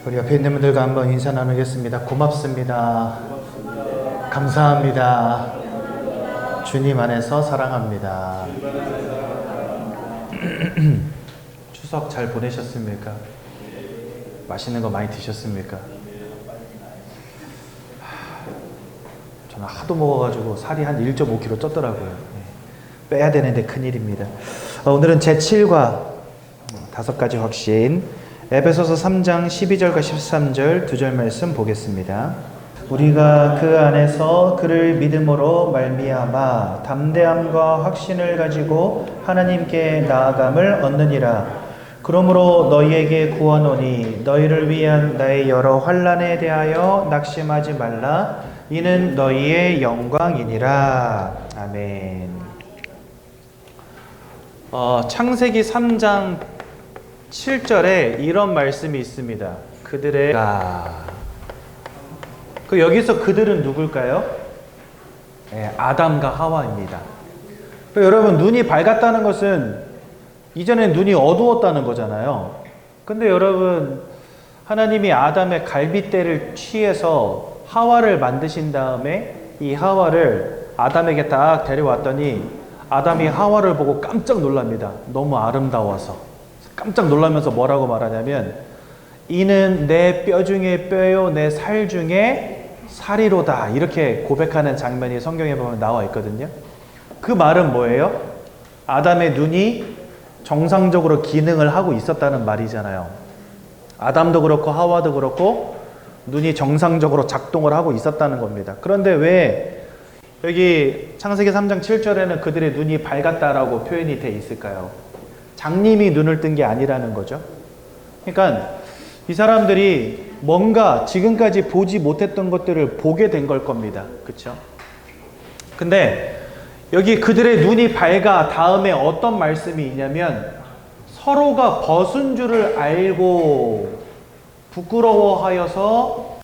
우리 옆에 있는 분들과 한번 인사 나누겠습니다. 고맙습니다. 감사합니다. 주님 안에서 사랑합니다. 추석 잘 보내셨습니까? 맛있는 거 많이 드셨습니까? 저는 하도 먹어가지고 살이 한 1.5kg 쪘더라고요. 빼야 되는데 큰일입니다. 오늘은 제7과 5가지 확신, 에베소서 3장 12절과 13절 2절 말씀 보겠습니다. 우리가 그 안에서 그를 믿음으로 말미암아 담대함과 확신을 가지고 하나님께 나아감을 얻느니라. 그러므로 너희에게 구하노니 너희를 위한 나의 여러 환난에 대하여 낙심하지 말라. 이는 너희의 영광이니라. 아멘. 창세기 3장 7절에 이런 말씀이 있습니다. 그들의 여기서 그들은 누굴까요? 네, 아담과 하와입니다. 여러분, 눈이 밝았다는 것은 이전엔 눈이 어두웠다는 거잖아요. 근데 여러분, 하나님이 아담의 갈빗대를 취해서 하와를 만드신 다음에 이 하와를 아담에게 딱 데려왔더니 아담이 하와를 보고 깜짝 놀랍니다. 너무 아름다워서. 깜짝 놀라면서 뭐라고 말하냐면, 이는 내 뼈 중에 뼈요 내 살 중에 살이로다, 이렇게 고백하는 장면이 성경에 보면 나와 있거든요. 그 말은 뭐예요? 아담의 눈이 정상적으로 기능을 하고 있었다는 말이잖아요. 아담도 그렇고 하와도 그렇고 눈이 정상적으로 작동을 하고 있었다는 겁니다. 그런데 왜 여기 창세기 3장 7절에는 그들의 눈이 밝았다라고 표현이 돼 있을까요? 장님이 눈을 뜬 게 아니라는 거죠. 그러니까 이 사람들이 뭔가 지금까지 보지 못했던 것들을 보게 된 걸 겁니다. 그렇죠? 근데 여기 그들의 눈이 밝아 다음에 어떤 말씀이 있냐면, 서로가 벗은 줄을 알고 부끄러워하여서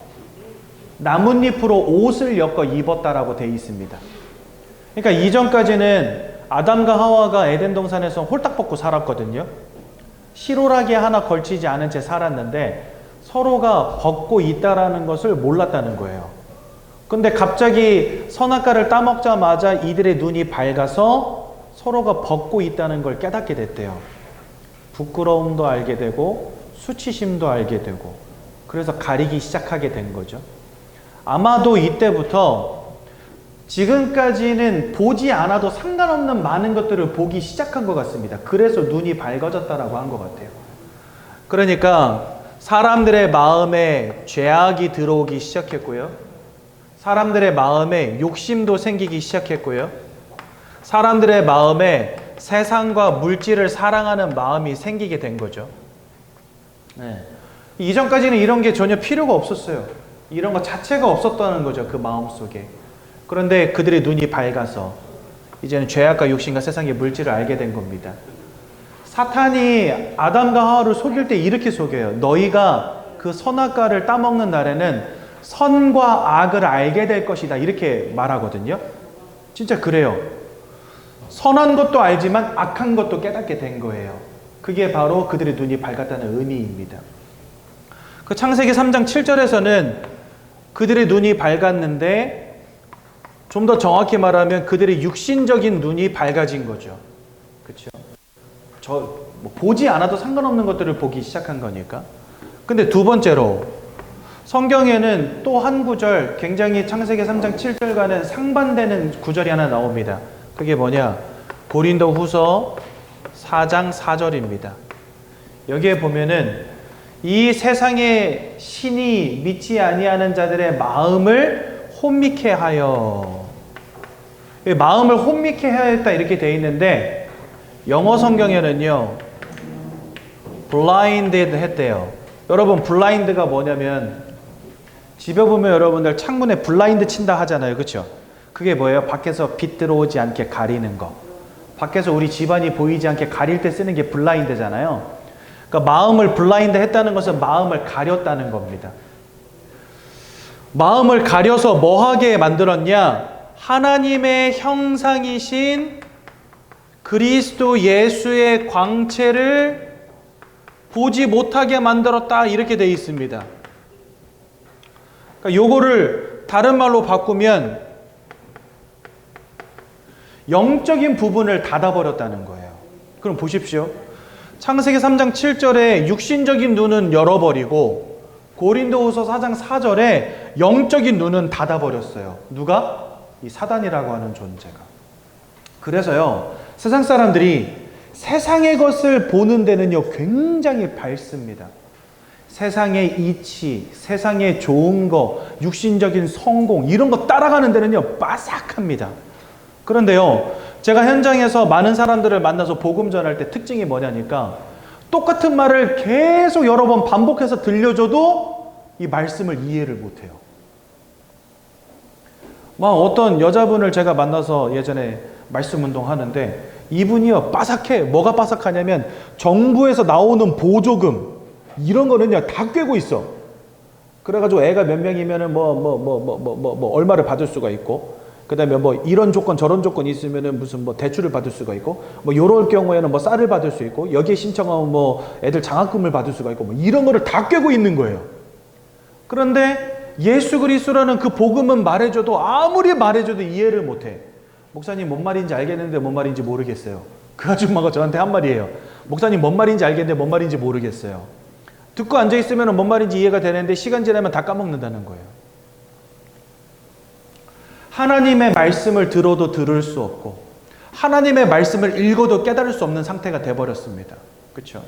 나뭇잎으로 옷을 엮어 입었다라고 되어 있습니다. 그러니까 이전까지는 아담과 하와가 에덴 동산에서 홀딱 벗고 살았거든요. 실오라기 하나 걸치지 않은 채 살았는데 서로가 벗고 있다라는 것을 몰랐다는 거예요. 근데 갑자기 선악과를 따먹자마자 이들의 눈이 밝아서 서로가 벗고 있다는 걸 깨닫게 됐대요. 부끄러움도 알게 되고 수치심도 알게 되고, 그래서 가리기 시작하게 된 거죠. 아마도 이때부터 지금까지는 보지 않아도 상관없는 많은 것들을 보기 시작한 것 같습니다. 그래서 눈이 밝아졌다라고 한 것 같아요. 그러니까 사람들의 마음에 죄악이 들어오기 시작했고요. 사람들의 마음에 욕심도 생기기 시작했고요. 사람들의 마음에 세상과 물질을 사랑하는 마음이 생기게 된 거죠. 네. 이전까지는 이런 게 전혀 필요가 없었어요. 이런 것 자체가 없었다는 거죠. 그 마음 속에. 그런데 그들의 눈이 밝아서 이제는 죄악과 욕심과 세상의 물질을 알게 된 겁니다. 사탄이 아담과 하와를 속일 때 이렇게 속여요. 너희가 그 선악과를 따먹는 날에는 선과 악을 알게 될 것이다, 이렇게 말하거든요. 진짜 그래요. 선한 것도 알지만 악한 것도 깨닫게 된 거예요. 그게 바로 그들의 눈이 밝았다는 의미입니다. 그 창세기 3장 7절에서는 그들의 눈이 밝았는데, 좀 더 정확히 말하면 그들의 육신적인 눈이 밝아진 거죠. 그렇죠? 보지 않아도 상관없는 것들을 보기 시작한 거니까. 근데 두 번째로, 성경에는 또 한 구절, 굉장히 창세기 3장 7절과는 상반되는 구절이 하나 나옵니다. 그게 뭐냐? 고린도후서 4장 4절입니다. 여기에 보면은 이 세상의 신이 믿지 아니하는 자들의 마음을 혼미케 하여, 마음을 혼미케 하였다 이렇게 되어 있는데, 영어 성경에는요 blinded 했대요. 여러분, 블라인드가 뭐냐면, 집에 보면 여러분들 창문에 블라인드 친다 하잖아요. 그렇죠? 그게 뭐예요? 밖에서 빛 들어오지 않게 가리는 거. 밖에서 우리 집안이 보이지 않게 가릴 때 쓰는 게 블라인드잖아요. 그러니까 마음을 블라인드 했다는 것은 마음을 가렸다는 겁니다. 마음을 가려서 뭐하게 만들었냐? 하나님의 형상이신 그리스도 예수의 광채를 보지 못하게 만들었다 이렇게 돼 있습니다. 그러니까 요거를 다른 말로 바꾸면 영적인 부분을 닫아버렸다는 거예요. 그럼 보십시오. 창세기 3장 7절에 육신적인 눈은 열어버리고 고린도후서 4장 4절에 영적인 눈은 닫아버렸어요. 누가? 이 사단이라고 하는 존재가. 그래서요, 세상 사람들이 세상의 것을 보는 데는요 굉장히 밝습니다. 세상의 이치, 세상의 좋은 거, 육신적인 성공 이런 거 따라가는 데는요 빠삭합니다. 그런데요, 제가 현장에서 많은 사람들을 만나서 복음 전할 때 특징이 뭐냐니까 똑같은 말을 계속 여러 번 반복해서 들려줘도 이 말씀을 이해를 못해요. 막 어떤 여자분을 제가 만나서 예전에 말씀 운동 하는데 이분이요 빠삭해. 뭐가 빠삭하냐면 정부에서 나오는 보조금 이런 거는요 다 꿰고 있어. 그래가지고 애가 몇 명이면은 얼마를 받을 수가 있고, 그 다음에 뭐 이런 조건 저런 조건 있으면은 무슨 뭐 대출을 받을 수가 있고, 뭐 요럴 경우에는 뭐 쌀을 받을 수 있고, 여기에 신청하면 뭐 애들 장학금을 받을 수가 있고, 뭐 이런 거를 다 꿰고 있는 거예요. 그런데 예수 그리스도라는 그 복음은 말해줘도 아무리 말해줘도 이해를 못해. 목사님 뭔 말인지 알겠는데 뭔 말인지 모르겠어요. 그 아줌마가 저한테 한 말이에요. 목사님 뭔 말인지 알겠는데 뭔 말인지 모르겠어요. 듣고 앉아있으면 뭔 말인지 이해가 되는데 시간 지나면 다 까먹는다는 거예요. 하나님의 말씀을 들어도 들을 수 없고 하나님의 말씀을 읽어도 깨달을 수 없는 상태가 돼버렸습니다. 그렇죠?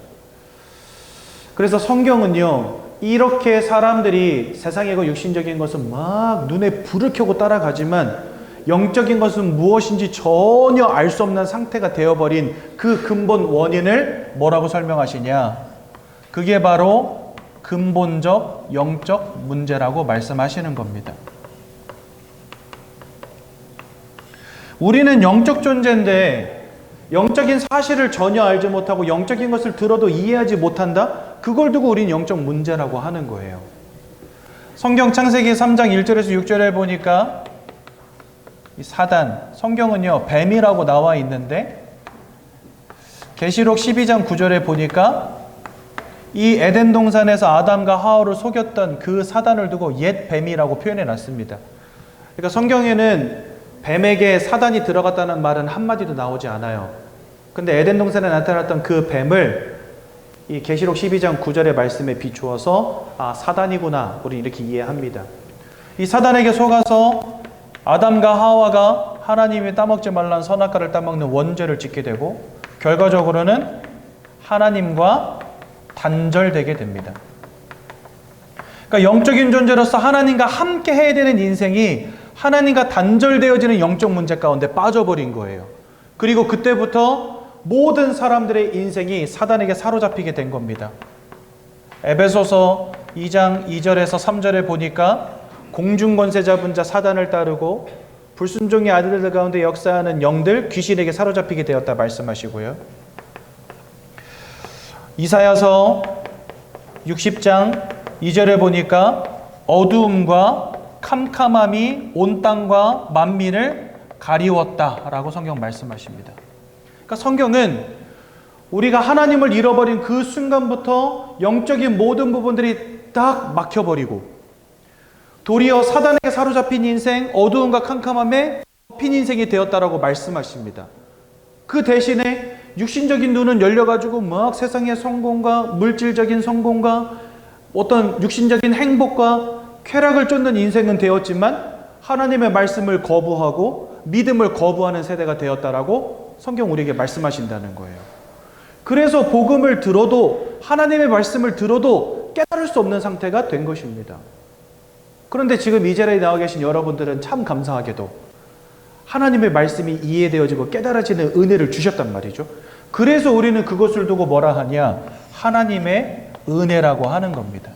그래서 성경은요 이렇게 사람들이 세상의 것 육신적인 것은 막 눈에 불을 켜고 따라가지만 영적인 것은 무엇인지 전혀 알 수 없는 상태가 되어버린 그 근본 원인을 뭐라고 설명하시냐? 그게 바로 근본적 영적 문제라고 말씀하시는 겁니다. 우리는 영적 존재인데 영적인 사실을 전혀 알지 못하고 영적인 것을 들어도 이해하지 못한다? 그걸 두고 우리는 영적 문제라고 하는 거예요. 성경 창세기 3장 1절에서 6절에 보니까 이 사단, 성경은요 뱀이라고 나와 있는데 계시록 12장 9절에 보니까 이 에덴 동산에서 아담과 하와를 속였던 그 사단을 두고 옛 뱀이라고 표현해 놨습니다. 그러니까 성경에는 뱀에게 사단이 들어갔다는 말은 한마디도 나오지 않아요. 근데 에덴 동산에 나타났던 그 뱀을 이 계시록 12장 9절의 말씀에 비추어서 아 사단이구나 우리 이렇게 이해합니다. 이 사단에게 속아서 아담과 하와가 하나님이 따먹지 말라는 선악과를 따먹는 원죄를 짓게 되고 결과적으로는 하나님과 단절되게 됩니다. 그러니까 영적인 존재로서 하나님과 함께 해야 되는 인생이 하나님과 단절되어지는 영적 문제 가운데 빠져버린 거예요. 그리고 그때부터 모든 사람들의 인생이 사단에게 사로잡히게 된 겁니다. 에베소서 2장 2절에서 3절에 보니까 공중권세 잡은 자 사단을 따르고 불순종의 아들들 가운데 역사하는 영들 귀신에게 사로잡히게 되었다 말씀하시고요. 이사야서 60장 2절에 보니까 어두움과 캄캄함이 온 땅과 만민을 가리웠다라고 성경 말씀하십니다. 그러니까 성경은 우리가 하나님을 잃어버린 그 순간부터 영적인 모든 부분들이 딱 막혀버리고 도리어 사단에게 사로잡힌 인생, 어두움과 캄캄함에 덮인 인생이 되었다라고 말씀하십니다. 그 대신에 육신적인 눈은 열려가지고 막 세상의 성공과 물질적인 성공과 어떤 육신적인 행복과 쾌락을 쫓는 인생은 되었지만 하나님의 말씀을 거부하고 믿음을 거부하는 세대가 되었다라고 성경 우리에게 말씀하신다는 거예요. 그래서 복음을 들어도 하나님의 말씀을 들어도 깨달을 수 없는 상태가 된 것입니다. 그런데 지금 이 자리에 나와 계신 여러분들은 참 감사하게도 하나님의 말씀이 이해되어지고 깨달아지는 은혜를 주셨단 말이죠. 그래서 우리는 그것을 두고 뭐라 하냐? 하나님의 은혜라고 하는 겁니다.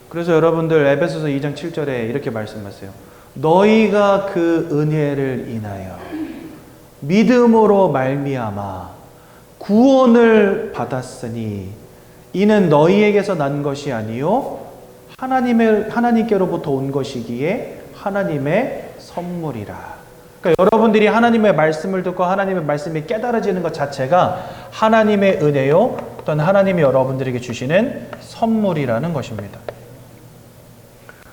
그래서 여러분들 에베소서 2장 7절에 이렇게 말씀하세요. 너희가 그 은혜를 인하여 믿음으로 말미암아 구원을 받았으니 이는 너희에게서 난 것이 아니요 하나님께로부터 온 것이기에 하나님의 선물이라. 그러니까 여러분들이 하나님의 말씀을 듣고 하나님의 말씀이 깨달아지는 것 자체가 하나님의 은혜요, 또는 하나님이 여러분들에게 주시는 선물이라는 것입니다.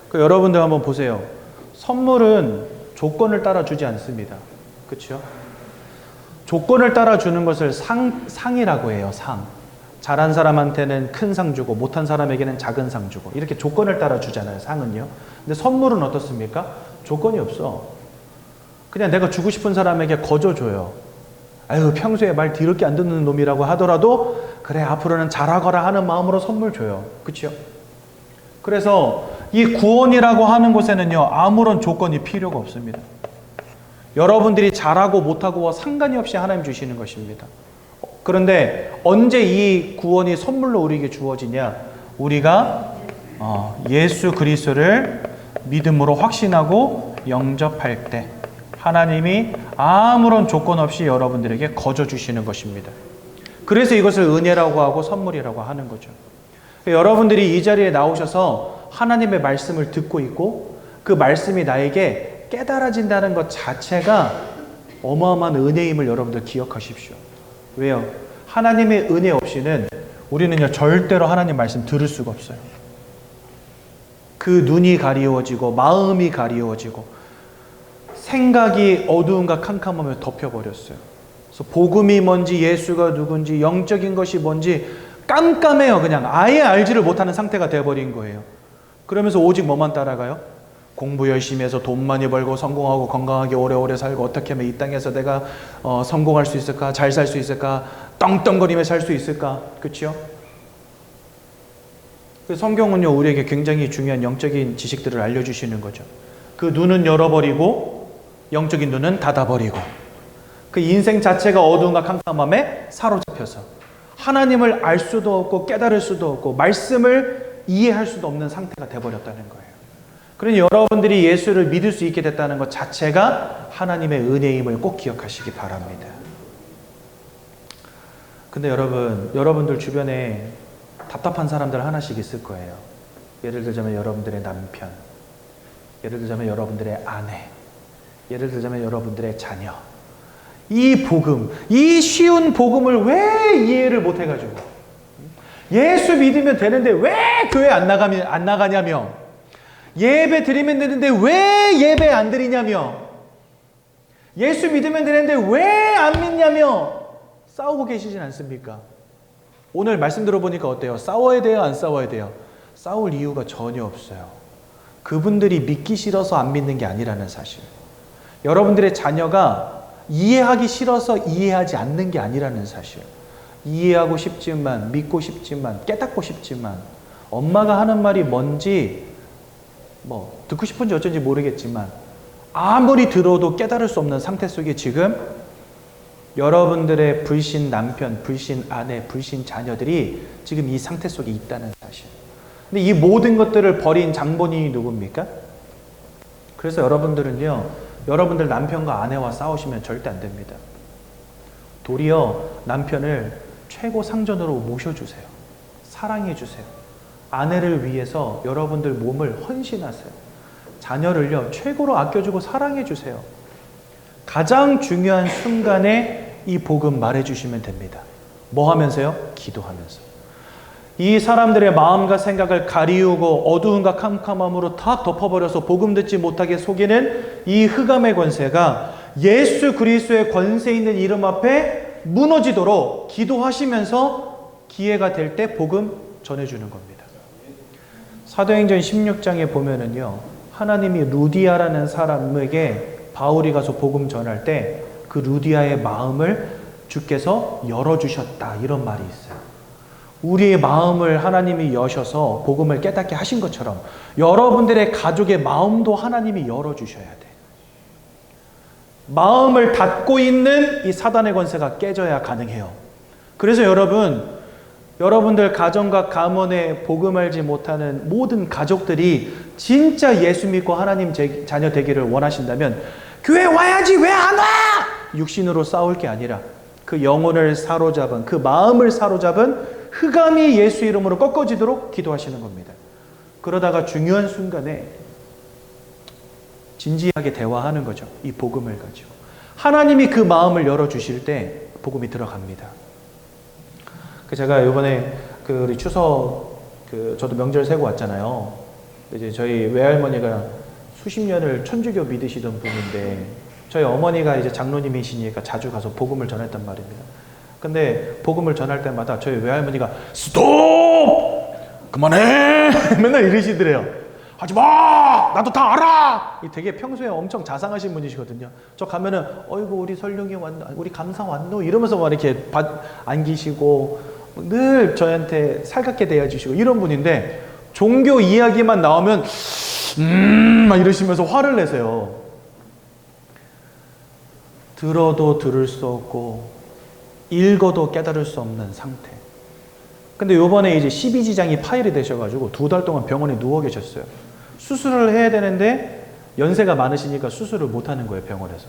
그러니까 여러분들 한번 보세요. 선물은 조건을 따라 주지 않습니다. 그렇죠? 조건을 따라 주는 것을 상이라고 해요. 상. 잘한 사람한테는 큰 상 주고 못한 사람에게는 작은 상 주고 이렇게 조건을 따라 주잖아요. 상은요. 근데 선물은 어떻습니까? 조건이 없어. 그냥 내가 주고 싶은 사람에게 거저 줘요. 아유, 평소에 말 더럽게 안 듣는 놈이라고 하더라도 그래, 앞으로는 잘하거라 하는 마음으로 선물 줘요. 그렇죠? 그래서 이 구원이라고 하는 곳에는요, 아무런 조건이 필요가 없습니다. 여러분들이 잘하고 못하고와 상관이 없이 하나님 주시는 것입니다. 그런데 언제 이 구원이 선물로 우리에게 주어지냐? 우리가 예수 그리스도를 믿음으로 확신하고 영접할 때 하나님이 아무런 조건 없이 여러분들에게 거저 주시는 것입니다. 그래서 이것을 은혜라고 하고 선물이라고 하는 거죠. 여러분들이 이 자리에 나오셔서 하나님의 말씀을 듣고 있고 그 말씀이 나에게 깨달아진다는 것 자체가 어마어마한 은혜임을 여러분들 기억하십시오. 왜요? 하나님의 은혜 없이는 우리는요, 절대로 하나님 말씀 들을 수가 없어요. 그 눈이 가리워지고 마음이 가리워지고 생각이 어두움과 캄캄함을 덮여버렸어요. 그래서 복음이 뭔지, 예수가 누군지, 영적인 것이 뭔지 깜깜해요. 그냥 아예 알지를 못하는 상태가 되어버린 거예요. 그러면서 오직 뭐만 따라가요? 공부 열심히 해서 돈 많이 벌고 성공하고 건강하게 오래오래 살고 어떻게 하면 이 땅에서 내가 성공할 수 있을까? 잘 살 수 있을까? 떵떵거리며 살 수 있을까? 그렇죠? 성경은요, 우리에게 굉장히 중요한 영적인 지식들을 알려주시는 거죠. 그 눈은 열어버리고 영적인 눈은 닫아버리고 그 인생 자체가 어두움과 캄캄함에 사로잡혀서 하나님을 알 수도 없고 깨달을 수도 없고 말씀을 이해할 수도 없는 상태가 되어버렸다는 거예요. 그러니 여러분들이 예수를 믿을 수 있게 됐다는 것 자체가 하나님의 은혜임을 꼭 기억하시기 바랍니다. 근데 여러분들 주변에 답답한 사람들 하나씩 있을 거예요. 예를 들자면 여러분들의 남편, 예를 들자면 여러분들의 아내, 예를 들자면 여러분들의 자녀. 이 복음, 이 쉬운 복음을 왜 이해를 못 해가지고 예수 믿으면 되는데 왜 교회 안 나가냐며, 예배 드리면 되는데 왜 예배 안 드리냐며, 예수 믿으면 되는데 왜 안 믿냐며 싸우고 계시진 않습니까? 오늘 말씀 들어보니까 어때요? 싸워야 돼요? 안 싸워야 돼요? 싸울 이유가 전혀 없어요. 그분들이 믿기 싫어서 안 믿는 게 아니라는 사실. 여러분들의 자녀가 이해하기 싫어서 이해하지 않는 게 아니라는 사실. 이해하고 싶지만, 믿고 싶지만, 깨닫고 싶지만 엄마가 하는 말이 뭔지 듣고 싶은지 어쩐지 모르겠지만 아무리 들어도 깨달을 수 없는 상태 속에 지금 여러분들의 불신 남편, 불신 아내, 불신 자녀들이 지금 이 상태 속에 있다는 사실. 근데 이 모든 것들을 버린 장본인이 누굽니까? 그래서 여러분들은요, 여러분들 남편과 아내와 싸우시면 절대 안 됩니다. 도리어 남편을 최고 상전으로 모셔주세요. 사랑해주세요. 아내를 위해서 여러분들 몸을 헌신하세요. 자녀를요, 최고로 아껴주고 사랑해주세요. 가장 중요한 순간에 이 복음 말해주시면 됩니다. 뭐 하면서요? 기도하면서. 이 사람들의 마음과 생각을 가리우고 어두움과 캄캄함으로 다 덮어버려서 복음 듣지 못하게 속이는 이 흑암의 권세가 예수 그리스도의 권세 있는 이름 앞에 무너지도록 기도하시면서 기회가 될 때 복음 전해주는 겁니다. 사도행전 16장에 보면은요, 하나님이 루디아라는 사람에게 바울이 가서 복음 전할 때 그 루디아의 마음을 주께서 열어주셨다, 이런 말이 있어요. 우리의 마음을 하나님이 여셔서 복음을 깨닫게 하신 것처럼 여러분들의 가족의 마음도 하나님이 열어주셔야 돼. 마음을 닫고 있는 이 사단의 권세가 깨져야 가능해요. 그래서 여러분들 가정과 가문에 복음 알지 못하는 모든 가족들이 진짜 예수 믿고 하나님 자녀 되기를 원하신다면 교회 와야지, 왜 안 와? 육신으로 싸울 게 아니라 그 영혼을 사로잡은, 그 마음을 사로잡은 흑암이 예수 이름으로 꺾어지도록 기도하시는 겁니다. 그러다가 중요한 순간에 진지하게 대화하는 거죠. 이 복음을 가지고. 하나님이 그 마음을 열어주실 때 복음이 들어갑니다. 제가 이번에 우리 추석 저도 명절 세고 왔잖아요. 이제 저희 외할머니가 수십 년을 천주교 믿으시던 분인데 저희 어머니가 이제 장로님이시니까 자주 가서 복음을 전했단 말입니다. 근데 복음을 전할 때마다 저희 외할머니가 스톱! 그만해! 맨날 이러시더래요. 하지마! 나도 다 알아! 되게 평소에 엄청 자상하신 분이시거든요. 저 가면은 어이구 우리 설룡이 왔노, 우리 감사 왔노 이러면서 막 이렇게 안기시고 늘 저한테 살갑게 대해주시고 이런 분인데 종교 이야기만 나오면 막 이러시면서 화를 내세요. 들어도 들을 수 없고 읽어도 깨달을 수 없는 상태. 근데 요번에 이제 12지장이 파열이 되셔가지고 2달 동안 병원에 누워 계셨어요. 수술을 해야 되는데 연세가 많으시니까 수술을 못 하는 거예요, 병원에서.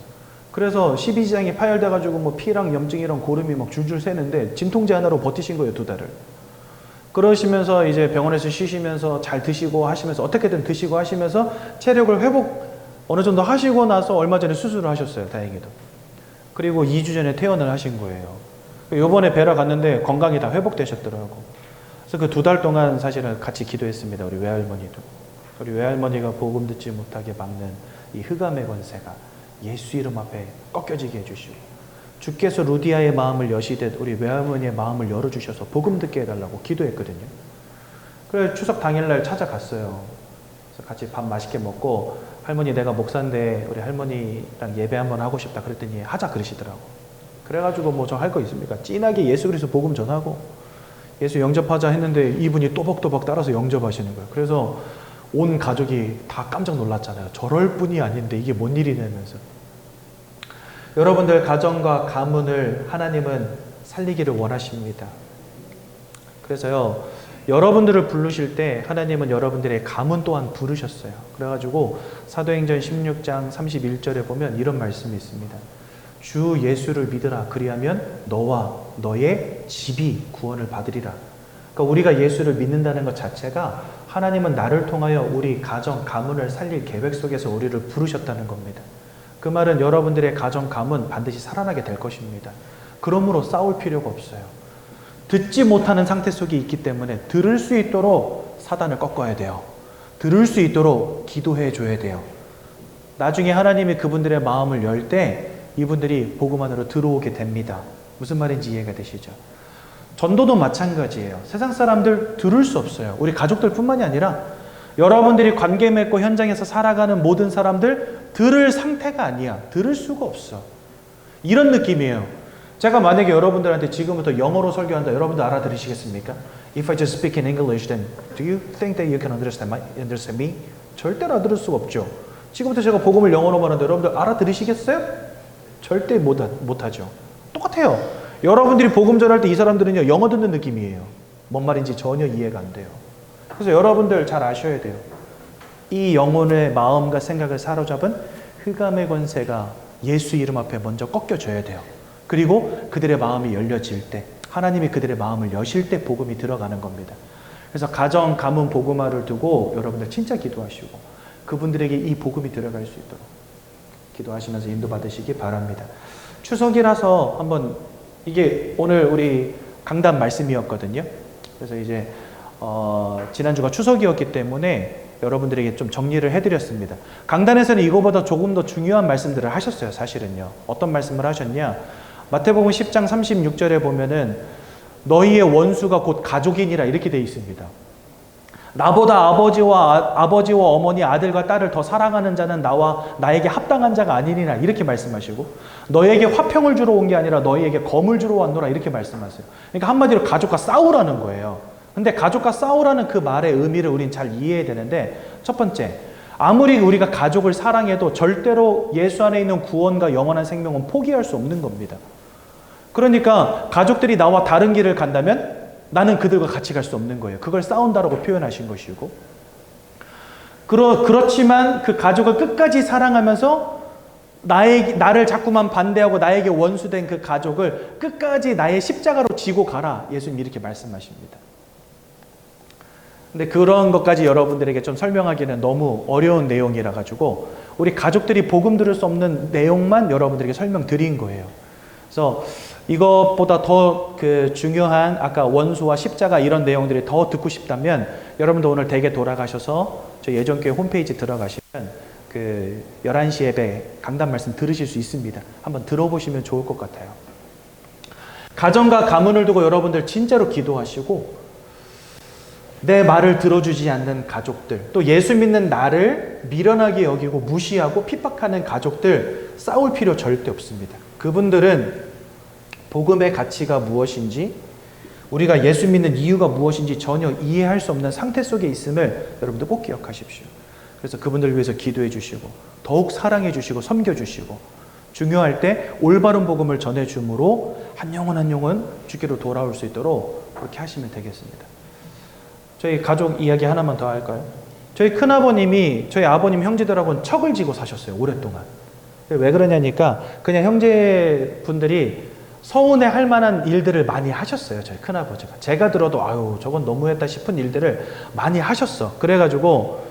그래서 12지장이 파열돼가지고 뭐 피랑 염증이랑 고름이 막 줄줄 새는데 진통제 하나로 버티신 거예요, 2달을. 그러시면서 이제 병원에서 쉬시면서 잘 드시고 하시면서 어떻게든 드시고 하시면서 체력을 회복 어느 정도 하시고 나서 얼마 전에 수술을 하셨어요, 다행히도. 그리고 2주 전에 퇴원을 하신 거예요. 요번에 뵈러 갔는데 건강이 다 회복되셨더라고. 그래서 그 2달 동안 사실은 같이 기도했습니다, 우리 외할머니도. 우리 외할머니가 복음 듣지 못하게 막는 이 흑암의 권세가 예수 이름 앞에 꺾여지게 해주시고 주께서 루디아의 마음을 여시듯 우리 외할머니의 마음을 열어주셔서 복음 듣게 해달라고 기도했거든요. 그래서 추석 당일날 찾아갔어요. 그래서 같이 밥 맛있게 먹고 할머니 내가 목사인데 우리 할머니랑 예배 한번 하고 싶다 그랬더니 하자 그러시더라고. 그래가지고 뭐 저 할 거 있습니까? 진하게 예수 그리스도 복음 전하고 예수 영접하자 했는데 이분이 또박또박 따라서 영접하시는 거예요. 그래서 온 가족이 다 깜짝 놀랐잖아요. 저럴 뿐이 아닌데 이게 뭔 일이냐면서. 여러분들 가정과 가문을 하나님은 살리기를 원하십니다. 그래서요, 여러분들을 부르실 때 하나님은 여러분들의 가문 또한 부르셨어요. 그래가지고 사도행전 16장 31절에 보면 이런 말씀이 있습니다. 주 예수를 믿으라. 그리하면 너와 너의 집이 구원을 받으리라. 그러니까 우리가 예수를 믿는다는 것 자체가 하나님은 나를 통하여 우리 가정, 가문을 살릴 계획 속에서 우리를 부르셨다는 겁니다. 그 말은 여러분들의 가정, 가문 반드시 살아나게 될 것입니다. 그러므로 싸울 필요가 없어요. 듣지 못하는 상태 속에 있기 때문에 들을 수 있도록 사단을 꺾어야 돼요. 들을 수 있도록 기도해 줘야 돼요. 나중에 하나님이 그분들의 마음을 열 때 이분들이 복음 안으로 들어오게 됩니다. 무슨 말인지 이해가 되시죠? 전도도 마찬가지예요. 세상 사람들 들을 수 없어요. 우리 가족들 뿐만이 아니라 여러분들이 관계 맺고 현장에서 살아가는 모든 사람들 들을 상태가 아니야. 들을 수가 없어. 이런 느낌이에요. 제가 만약에 여러분들한테 지금부터 영어로 설교한다. 여러분들 알아들으시겠습니까? If I just speak in English, then do you think that you can understand me? 절대로 알아들을 수가 없죠. 지금부터 제가 복음을 영어로 말하는데 여러분들 알아들으시겠어요? 절대 못하죠. 똑같아요. 여러분들이 복음 전할 때 이 사람들은요, 영어 듣는 느낌이에요. 뭔 말인지 전혀 이해가 안 돼요. 그래서 여러분들 잘 아셔야 돼요. 이 영혼의 마음과 생각을 사로잡은 흑암의 권세가 예수 이름 앞에 먼저 꺾여져야 돼요. 그리고 그들의 마음이 열려질 때, 하나님이 그들의 마음을 여실 때 복음이 들어가는 겁니다. 그래서 가정, 가문, 복음화를 두고 여러분들 진짜 기도하시고 그분들에게 이 복음이 들어갈 수 있도록 기도하시면서 인도받으시기 바랍니다. 추석이라서 한번 이게 오늘 우리 강단 말씀이었거든요. 그래서 이제 지난주가 추석이었기 때문에 여러분들에게 좀 정리를 해드렸습니다. 강단에서는 이거보다 조금 더 중요한 말씀들을 하셨어요. 사실은요. 어떤 말씀을 하셨냐? 마태복음 10장 36절에 보면은 너희의 원수가 곧 가족이니라 이렇게 되어 있습니다. 나보다 아버지와 어머니, 아들과 딸을 더 사랑하는 자는 나에게 합당한 자가 아니니라 이렇게 말씀하시고 너에게 화평을 주러 온 게 아니라 너희에게 검을 주러 왔노라 이렇게 말씀하세요. 그러니까 한마디로 가족과 싸우라는 거예요. 근데 가족과 싸우라는 그 말의 의미를 우린 잘 이해해야 되는데 첫 번째, 아무리 우리가 가족을 사랑해도 절대로 예수 안에 있는 구원과 영원한 생명은 포기할 수 없는 겁니다. 그러니까 가족들이 나와 다른 길을 간다면 나는 그들과 같이 갈 수 없는 거예요. 그걸 싸운다라고 표현하신 것이고 그렇지만 그 가족을 끝까지 사랑하면서 나를 자꾸만 반대하고 나에게 원수된 그 가족을 끝까지 나의 십자가로 지고 가라. 예수님 이렇게 말씀하십니다. 근데 그런 것까지 여러분들에게 좀 설명하기는 너무 어려운 내용이라 가지고 우리 가족들이 복음 들을 수 없는 내용만 여러분들에게 설명드린 거예요. 그래서 이것보다 더 중요한 아까 원수와 십자가 이런 내용들이 더 듣고 싶다면 여러분도 오늘 댁에 돌아가셔서 저 예전교회 홈페이지 들어가시면 11시 예배 강단 말씀 들으실 수 있습니다. 한번 들어보시면 좋을 것 같아요. 가정과 가문을 두고 여러분들 진짜로 기도하시고 내 말을 들어주지 않는 가족들, 또 예수 믿는 나를 미련하게 여기고 무시하고 핍박하는 가족들 싸울 필요 절대 없습니다. 그분들은 복음의 가치가 무엇인지, 우리가 예수 믿는 이유가 무엇인지 전혀 이해할 수 없는 상태 속에 있음을 여러분들 꼭 기억하십시오. 그래서 그분들을 위해서 기도해 주시고 더욱 사랑해 주시고 섬겨 주시고 중요할 때 올바른 복음을 전해 주므로 한 영혼 한 영혼 주께로 돌아올 수 있도록 그렇게 하시면 되겠습니다. 저희 가족 이야기 하나만 더 할까요? 저희 큰아버님이 저희 아버님 형제들하고는 척을 지고 사셨어요. 오랫동안. 왜 그러냐니까 그냥 형제분들이 서운해할 만한 일들을 많이 하셨어요. 저희 큰아버지가. 제가 들어도 아유 저건 너무했다 싶은 일들을 많이 하셨어. 그래가지고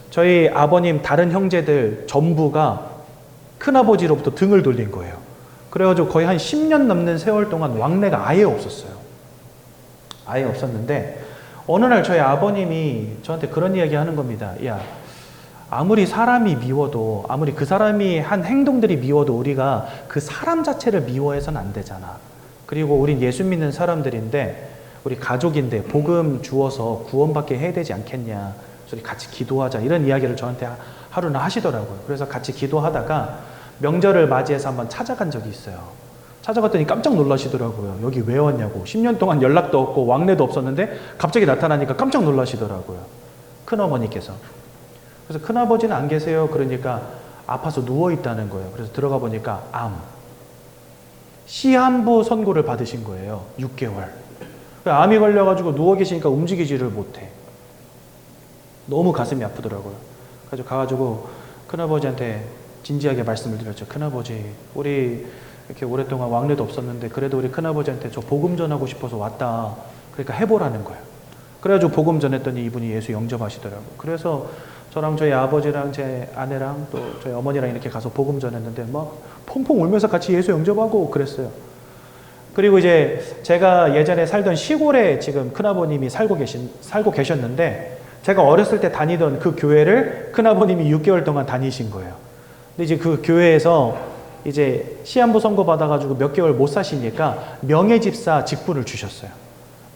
저희 아버님 다른 형제들 전부가 큰아버지로부터 등을 돌린 거예요. 그래가지고 거의 한 10년 넘는 세월 동안 왕래가 아예 없었어요. 아예 없었는데 어느 날 저희 아버님이 저한테 그런 이야기 하는 겁니다. 야, 아무리 사람이 미워도, 아무리 그 사람이 한 행동들이 미워도 우리가 그 사람 자체를 미워해서는 안 되잖아. 그리고 우린 예수 믿는 사람들인데 우리 가족인데 복음 주어서 구원받게 해야 되지 않겠냐. 그래서 우리 같이 기도하자. 이런 이야기를 저한테 하루나 하시더라고요. 그래서 같이 기도하다가 명절을 맞이해서 한번 찾아간 적이 있어요. 찾아갔더니 깜짝 놀라시더라고요. 여기 왜 왔냐고. 10년 동안 연락도 없고 왕래도 없었는데 갑자기 나타나니까 깜짝 놀라시더라고요. 큰어머니께서. 그래서 큰아버지는 안 계세요. 그러니까 아파서 누워있다는 거예요. 그래서 들어가 보니까 암. 시한부 선고를 받으신 거예요. 6개월. 암이 걸려가지고 누워 계시니까 움직이지를 못해. 너무 가슴이 아프더라고요. 그래서 가가지고 큰아버지한테 진지하게 말씀을 드렸죠. 큰아버지, 우리 이렇게 오랫동안 왕래도 없었는데 그래도 우리 큰아버지한테 저 복음 전하고 싶어서 왔다. 그러니까 해보라는 거예요. 그래가지고 복음 전했더니 이분이 예수 영접하시더라고요. 그래서 저랑 저희 아버지랑 제 아내랑 또 저희 어머니랑 이렇게 가서 복음 전했는데 막 펑펑 울면서 같이 예수 영접하고 그랬어요. 그리고 이제 제가 예전에 살던 시골에 지금 큰아버님이 살고 계셨는데 제가 어렸을 때 다니던 그 교회를 큰아버님이 6개월 동안 다니신 거예요. 근데 이제 그 교회에서 이제 시한부 선고 받아가지고 몇 개월 못 사시니까 명예집사 직분을 주셨어요.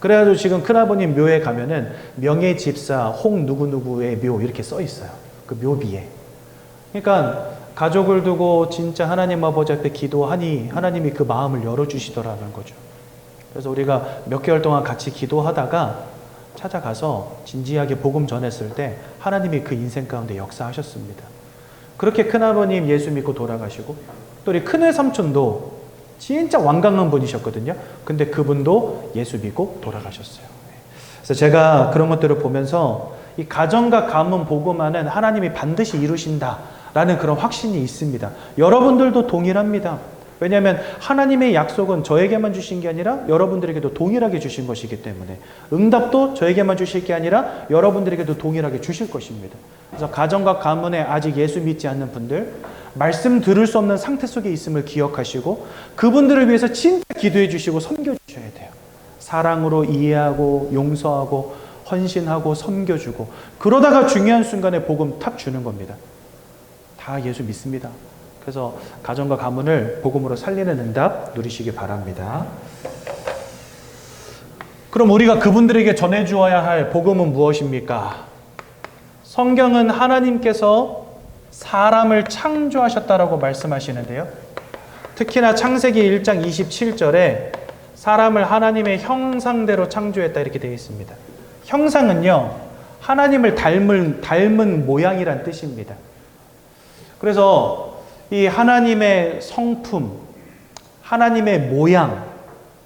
그래가지고 지금 큰아버님 묘에 가면은 명예집사 홍 누구누구의 묘 이렇게 써 있어요. 그 묘비에. 그러니까 가족을 두고 진짜 하나님 아버지 앞에 기도하니 하나님이 그 마음을 열어주시더라는 거죠. 그래서 우리가 몇 개월 동안 같이 기도하다가 찾아가서 진지하게 복음 전했을 때 하나님이 그 인생 가운데 역사하셨습니다. 그렇게 큰아버님 예수 믿고 돌아가시고 또 우리 큰외삼촌도 진짜 완강한 분이셨거든요. 근데 그분도 예수 믿고 돌아가셨어요. 그래서 제가 그런 것들을 보면서 이 가정과 가문 복음화는 하나님이 반드시 이루신다라는 그런 확신이 있습니다. 여러분들도 동일합니다. 왜냐하면 하나님의 약속은 저에게만 주신 게 아니라 여러분들에게도 동일하게 주신 것이기 때문에 응답도 저에게만 주실 게 아니라 여러분들에게도 동일하게 주실 것입니다. 그래서 가정과 가문에 아직 예수 믿지 않는 분들, 말씀 들을 수 없는 상태 속에 있음을 기억하시고 그분들을 위해서 진짜 기도해 주시고 섬겨 주셔야 돼요. 사랑으로 이해하고 용서하고 헌신하고 섬겨주고 그러다가 중요한 순간에 복음 탁 주는 겁니다. 다 예수 믿습니다. 그래서 가정과 가문을 복음으로 살리는 응답 누리시기 바랍니다. 그럼 우리가 그분들에게 전해주어야 할 복음은 무엇입니까? 성경은 하나님께서 사람을 창조하셨다라고 말씀하시는데요. 특히나 창세기 1장 27절에 사람을 하나님의 형상대로 창조했다 이렇게 되어 있습니다. 형상은요, 하나님을 닮은 모양이란 뜻입니다. 그래서 이 하나님의 성품, 하나님의 모양,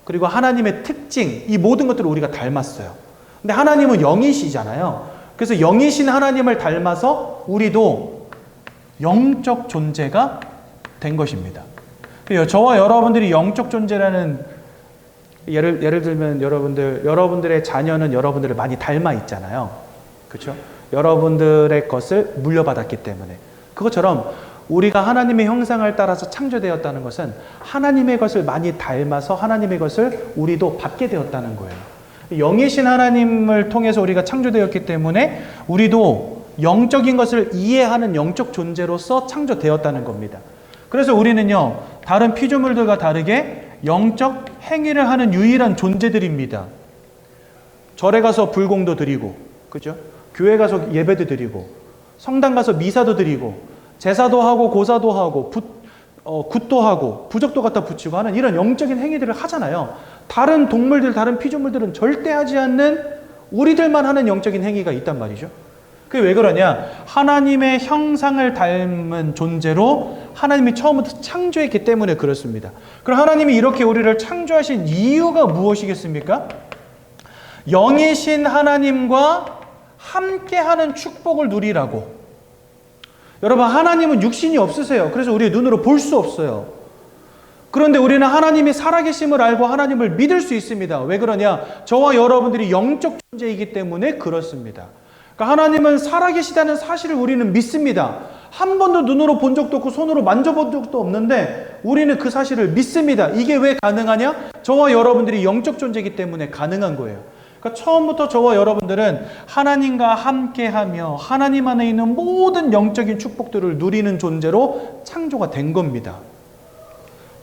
그리고 하나님의 특징, 이 모든 것들을 우리가 닮았어요. 근데 하나님은 영이시잖아요. 그래서 영이신 하나님을 닮아서 우리도 영적 존재가 된 것입니다. 저와 여러분들이 영적 존재라는 예를 들면 여러분들의 자녀는 여러분들을 많이 닮아 있잖아요. 그렇죠? 여러분들의 것을 물려받았기 때문에. 그것처럼 우리가 하나님의 형상을 따라서 창조되었다는 것은 하나님의 것을 많이 닮아서 하나님의 것을 우리도 받게 되었다는 거예요. 영이신 하나님을 통해서 우리가 창조되었기 때문에 우리도 영적인 것을 이해하는 영적 존재로서 창조되었다는 겁니다. 그래서 우리는요, 다른 피조물들과 다르게 영적 행위를 하는 유일한 존재들입니다. 절에 가서 불공도 드리고, 그죠? 교회 가서 예배도 드리고, 성당 가서 미사도 드리고, 제사도 하고, 고사도 하고, 굿도 하고, 부적도 갖다 붙이고 하는 이런 영적인 행위들을 하잖아요. 다른 동물들, 다른 피조물들은 절대 하지 않는 우리들만 하는 영적인 행위가 있단 말이죠. 그게 왜 그러냐? 하나님의 형상을 닮은 존재로 하나님이 처음부터 창조했기 때문에 그렇습니다. 그럼 하나님이 이렇게 우리를 창조하신 이유가 무엇이겠습니까? 영이신 하나님과 함께하는 축복을 누리라고. 여러분, 하나님은 육신이 없으세요. 그래서 우리의 눈으로 볼 수 없어요. 그런데 우리는 하나님이 살아계심을 알고 하나님을 믿을 수 있습니다. 왜 그러냐? 저와 여러분들이 영적 존재이기 때문에 그렇습니다. 그러니까 하나님은 살아계시다는 사실을 우리는 믿습니다. 한 번도 눈으로 본 적도 없고 손으로 만져본 적도 없는데 우리는 그 사실을 믿습니다. 이게 왜 가능하냐? 저와 여러분들이 영적 존재이기 때문에 가능한 거예요. 그러니까 처음부터 저와 여러분들은 하나님과 함께하며 하나님 안에 있는 모든 영적인 축복들을 누리는 존재로 창조가 된 겁니다.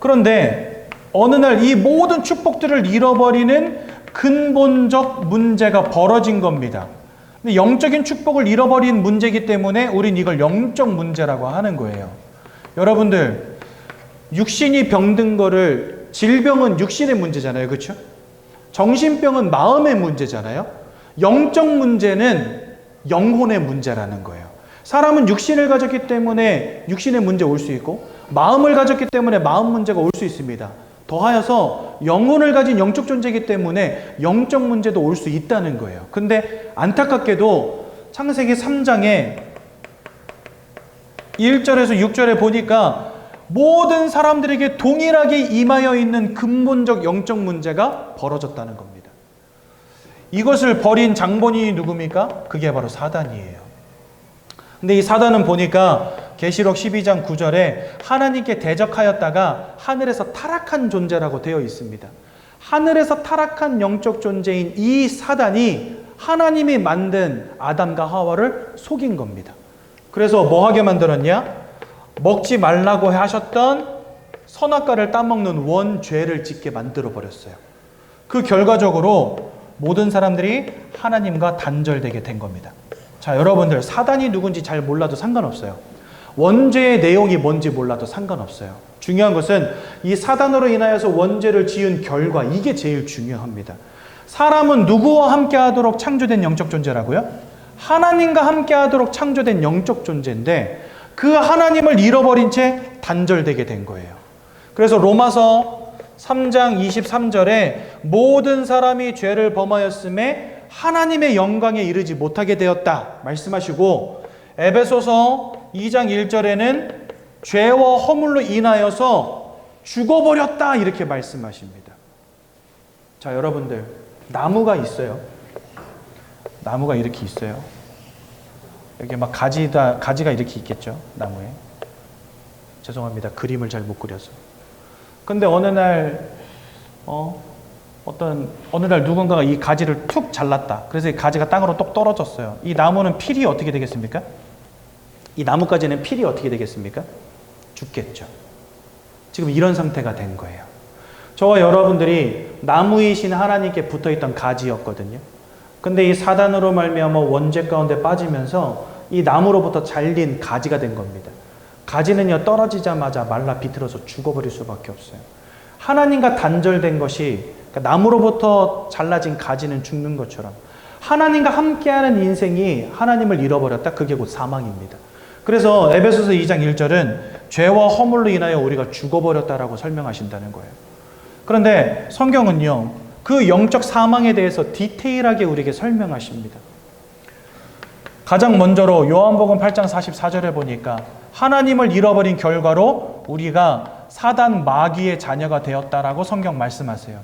그런데 어느 날 이 모든 축복들을 잃어버리는 근본적 문제가 벌어진 겁니다. 근데 영적인 축복을 잃어버린 문제이기 때문에 우린 이걸 영적 문제라고 하는 거예요. 여러분들, 육신이 병든 거를, 질병은 육신의 문제잖아요. 그렇죠? 정신병은 마음의 문제잖아요. 영적 문제는 영혼의 문제라는 거예요. 사람은 육신을 가졌기 때문에 육신의 문제 올 수 있고, 마음을 가졌기 때문에 마음 문제가 올 수 있습니다. 더하여서 영혼을 가진 영적 존재이기 때문에 영적 문제도 올 수 있다는 거예요. 근데 안타깝게도 창세기 3장에 1절에서 6절에 보니까 모든 사람들에게 동일하게 임하여 있는 근본적 영적 문제가 벌어졌다는 겁니다. 이것을 벌인 장본인이 누굽니까? 그게 바로 사단이에요. 근데 이 사단은 보니까 계시록 12장 9절에 하나님께 대적하였다가 하늘에서 타락한 존재라고 되어 있습니다. 하늘에서 타락한 영적 존재인 이 사단이 하나님이 만든 아담과 하와를 속인 겁니다. 그래서 뭐 하게 만들었냐? 먹지 말라고 하셨던 선악과를 따먹는 원죄를 짓게 만들어 버렸어요. 그 결과적으로 모든 사람들이 하나님과 단절되게 된 겁니다. 자, 여러분들, 사단이 누군지 잘 몰라도 상관없어요. 원죄의 내용이 뭔지 몰라도 상관없어요. 중요한 것은 이 사단으로 인하여서 원죄를 지은 결과, 이게 제일 중요합니다. 사람은 누구와 함께 하도록 창조된 영적 존재라고요? 하나님과 함께 하도록 창조된 영적 존재인데 그 하나님을 잃어버린 채 단절되게 된 거예요. 그래서 로마서 3장 23절에 모든 사람이 죄를 범하였음에 하나님의 영광에 이르지 못하게 되었다 말씀하시고, 에베소서 2장 1절에는 죄와 허물로 인하여서 죽어버렸다 이렇게 말씀하십니다. 자, 여러분들, 나무가 있어요. 나무가 이렇게 있어요. 여기 막 가지가 이렇게 있겠죠, 나무에. 죄송합니다. 그림을 잘 못 그려서. 근데 어느 날 누군가가 이 가지를 툭 잘랐다. 그래서 이 가지가 땅으로 똑 떨어졌어요. 이 나무는 필이 어떻게 되겠습니까? 이 나무까지는 필이 어떻게 되겠습니까? 죽겠죠. 지금 이런 상태가 된 거예요. 저와 여러분들이 나무이신 하나님께 붙어있던 가지였거든요. 근데 이 사단으로 말미암아 원죄 가운데 빠지면서 이 나무로부터 잘린 가지가 된 겁니다. 가지는요, 떨어지자마자 말라 비틀어서 죽어버릴 수밖에 없어요. 하나님과 단절된 것이, 그러니까 나무로부터 잘라진 가지는 죽는 것처럼 하나님과 함께하는 인생이 하나님을 잃어버렸다. 그게 곧 사망입니다. 그래서 에베소서 2장 1절은 죄와 허물로 인하여 우리가 죽어버렸다라고 설명하신다는 거예요. 그런데 성경은요, 그 영적 사망에 대해서 디테일하게 우리에게 설명하십니다. 가장 먼저로 요한복음 8장 44절에 보니까 하나님을 잃어버린 결과로 우리가 사단 마귀의 자녀가 되었다라고 성경 말씀하세요.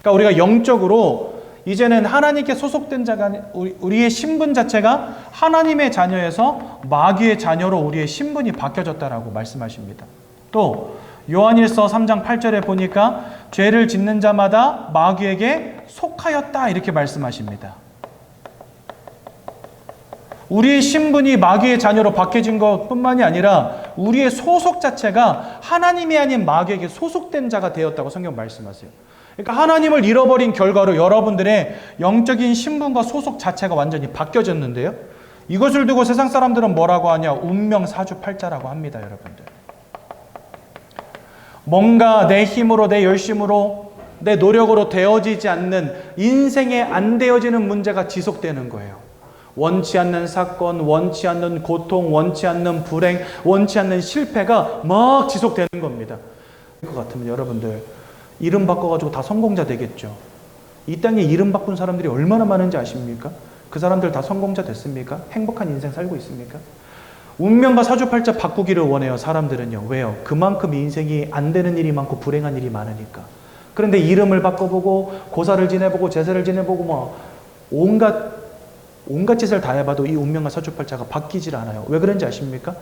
그러니까 우리가 영적으로 이제는 하나님께 소속된 자가 우리의 신분 자체가 하나님의 자녀에서 마귀의 자녀로 우리의 신분이 바뀌어졌다라고 말씀하십니다. 또 요한일서 3장 8절에 보니까 죄를 짓는 자마다 마귀에게 속하였다 이렇게 말씀하십니다. 우리의 신분이 마귀의 자녀로 바뀌어진 것뿐만이 아니라 우리의 소속 자체가 하나님이 아닌 마귀에게 소속된 자가 되었다고 성경 말씀하세요. 그러니까 하나님을 잃어버린 결과로 여러분들의 영적인 신분과 소속 자체가 완전히 바뀌어졌는데요. 이것을 두고 세상 사람들은 뭐라고 하냐? 운명사주팔자라고 합니다, 여러분들. 뭔가 내 힘으로, 내 열심으로, 내 노력으로 되어지지 않는 인생에 안 되어지는 문제가 지속되는 거예요. 원치 않는 사건, 원치 않는 고통, 원치 않는 불행, 원치 않는 실패가 막 지속되는 겁니다. 그 같으면 여러분들 이름 바꿔가지고 다 성공자 되겠죠. 이 땅에 이름 바꾼 사람들이 얼마나 많은지 아십니까? 그 사람들 다 성공자 됐습니까? 행복한 인생 살고 있습니까? 운명과 사주팔자 바꾸기를 원해요, 사람들은요. 왜요? 그만큼 인생이 안 되는 일이 많고 불행한 일이 많으니까. 그런데 이름을 바꿔보고 고사를 지내보고 제사를 지내보고 뭐 온갖 짓을 다 해봐도 이 운명과 사주팔자가 바뀌질 않아요. 왜 그런지 아십니까?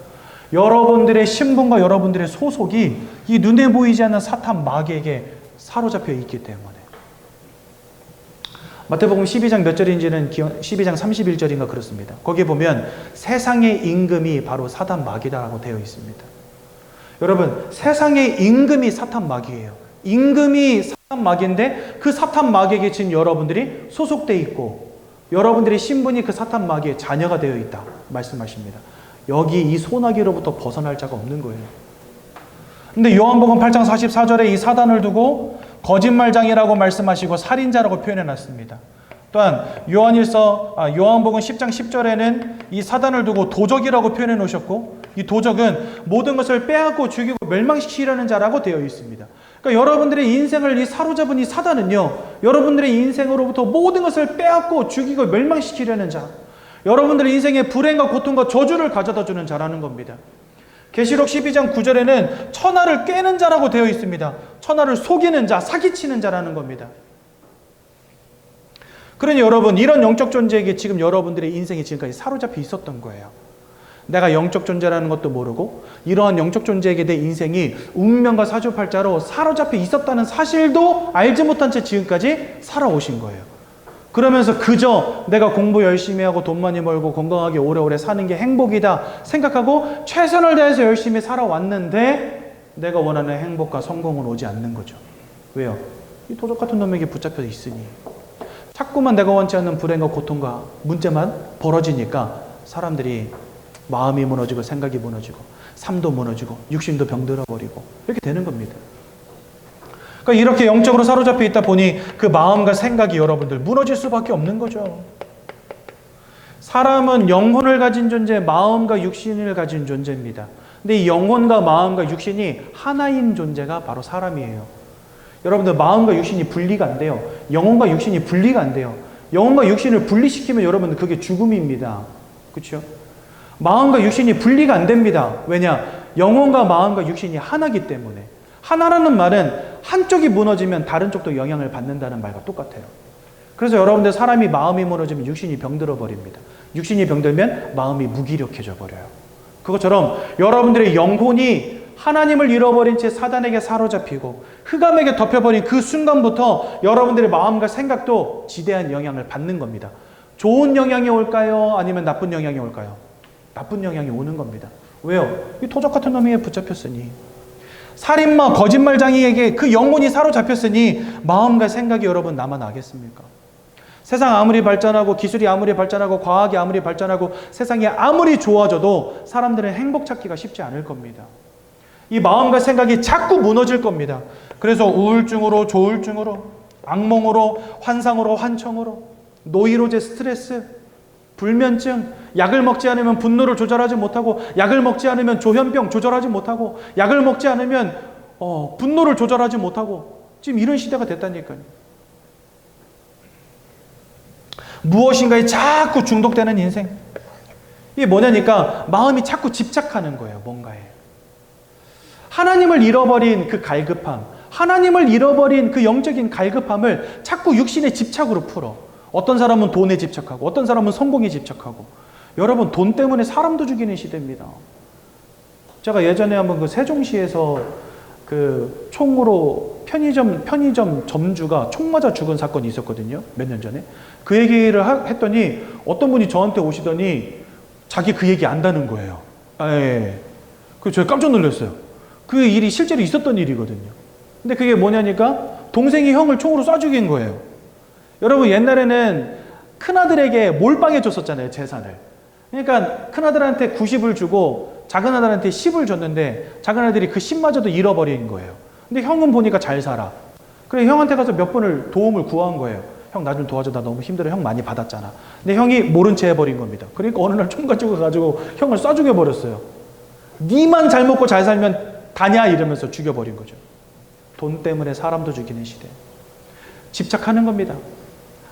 여러분들의 신분과 여러분들의 소속이 이 눈에 보이지 않는 사탄 마귀에게 사로잡혀 있기 때문에. 마태복음 12장 몇 절인지는 12장 31절인가 그렇습니다. 거기에 보면 세상의 임금이 바로 사탄 마귀다라고 되어 있습니다. 여러분, 세상의 임금이 사탄 마귀예요. 임금이 사탄 마귀인데 그 사탄 마귀에게 지금 여러분들이 소속되어 있고 여러분들의 신분이 그 사탄 마귀의 자녀가 되어 있다 말씀하십니다. 여기 이 소나기로부터 벗어날 자가 없는 거예요. 근데 요한복음 8장 44절에 이 사단을 두고 거짓말장이라고 말씀하시고 살인자라고 표현해 놨습니다. 또한 요한복음 10장 10절에는 이 사단을 두고 도적이라고 표현해 놓으셨고 이 도적은 모든 것을 빼앗고 죽이고 멸망시키려는 자라고 되어 있습니다. 그러니까 여러분들의 인생을 이 사로잡은 이 사단은요, 여러분들의 인생으로부터 모든 것을 빼앗고 죽이고 멸망시키려는 자, 여러분들의 인생에 불행과 고통과 저주를 가져다 주는 자라는 겁니다. 계시록 12장 9절에는 천하를 깨는 자라고 되어 있습니다. 천하를 속이는 자, 사기치는 자라는 겁니다. 그러니 여러분, 이런 영적 존재에게 지금 여러분들의 인생이 지금까지 사로잡혀 있었던 거예요. 내가 영적 존재라는 것도 모르고 이러한 영적 존재에게 내 인생이 운명과 사주팔자로 사로잡혀 있었다는 사실도 알지 못한 채 지금까지 살아오신 거예요. 그러면서 그저 내가 공부 열심히 하고 돈 많이 벌고 건강하게 오래오래 사는 게 행복이다 생각하고 최선을 다해서 열심히 살아왔는데 내가 원하는 행복과 성공은 오지 않는 거죠. 왜요? 이 도적 같은 놈에게 붙잡혀 있으니 자꾸만 내가 원치 않는 불행과 고통과 문제만 벌어지니까 사람들이 마음이 무너지고 생각이 무너지고 삶도 무너지고 육신도 병들어버리고 이렇게 되는 겁니다. 그러니까 이렇게 영적으로 사로잡혀 있다 보니 그 마음과 생각이 여러분들 무너질 수밖에 없는 거죠. 사람은 영혼을 가진 존재, 마음과 육신을 가진 존재입니다. 근데 이 영혼과 마음과 육신이 하나인 존재가 바로 사람이에요. 여러분들 마음과 육신이 분리가 안 돼요. 영혼과 육신이 분리가 안 돼요. 영혼과 육신을 분리시키면 여러분들 그게 죽음입니다. 그렇죠? 마음과 육신이 분리가 안 됩니다. 왜냐? 영혼과 마음과 육신이 하나이기 때문에. 하나라는 말은 한쪽이 무너지면 다른 쪽도 영향을 받는다는 말과 똑같아요. 그래서 여러분들 사람이 마음이 무너지면 육신이 병들어 버립니다. 육신이 병들면 마음이 무기력해져 버려요. 그것처럼 여러분들의 영혼이 하나님을 잃어버린 채 사단에게 사로잡히고 흑암에게 덮여버린 그 순간부터 여러분들의 마음과 생각도 지대한 영향을 받는 겁니다. 좋은 영향이 올까요? 아니면 나쁜 영향이 올까요? 나쁜 영향이 오는 겁니다. 왜요? 이 도적 같은 놈이 붙잡혔으니, 살인마, 거짓말장이에게 그 영혼이 사로잡혔으니 마음과 생각이 여러분 남아나겠습니까? 세상 아무리 발전하고 기술이 아무리 발전하고 과학이 아무리 발전하고 세상이 아무리 좋아져도 사람들은 행복 찾기가 쉽지 않을 겁니다. 이 마음과 생각이 자꾸 무너질 겁니다. 그래서 우울증으로, 조울증으로, 악몽으로, 환상으로, 환청으로, 노이로제, 스트레스, 불면증, 약을 먹지 않으면 분노를 조절하지 못하고, 약을 먹지 않으면 조현병 조절하지 못하고, 약을 먹지 않으면 분노를 조절하지 못하고, 지금 이런 시대가 됐다니까요. 무엇인가에 자꾸 중독되는 인생. 이게 뭐냐니까 마음이 자꾸 집착하는 거예요, 뭔가에. 하나님을 잃어버린 그 갈급함, 하나님을 잃어버린 그 영적인 갈급함을 자꾸 육신의 집착으로 풀어. 어떤 사람은 돈에 집착하고 어떤 사람은 성공에 집착하고. 여러분, 돈 때문에 사람도 죽이는 시대입니다. 제가 예전에 한번 그 세종시에서 그 총으로 편의점 점주가 총 맞아 죽은 사건이 있었거든요. 몇 년 전에. 그 얘기를 했더니 어떤 분이 저한테 오시더니 자기 그 얘기 안다는 거예요. 예. 그래서 제가 깜짝 놀랐어요. 그 일이 실제로 있었던 일이거든요. 근데 그게 뭐냐니까 동생이 형을 총으로 쏴 죽인 거예요. 여러분, 옛날에는 큰아들에게 몰빵해 줬었잖아요, 재산을. 그러니까 큰아들한테 90을 주고 작은 아들한테 10을 줬는데 작은 아들이 그 10마저도 잃어버린 거예요. 근데 형은 보니까 잘 살아. 그래 형한테 가서 몇 번을 도움을 구한 거예요. 형 나 좀 도와줘, 나 너무 힘들어, 형 많이 받았잖아. 근데 형이 모른 채 해버린 겁니다. 그러니까 어느 날 총 가지고 형을 쏴 죽여버렸어요. 니만 잘 먹고 잘 살면 다냐 이러면서 죽여버린 거죠. 돈 때문에 사람도 죽이는 시대. 집착하는 겁니다.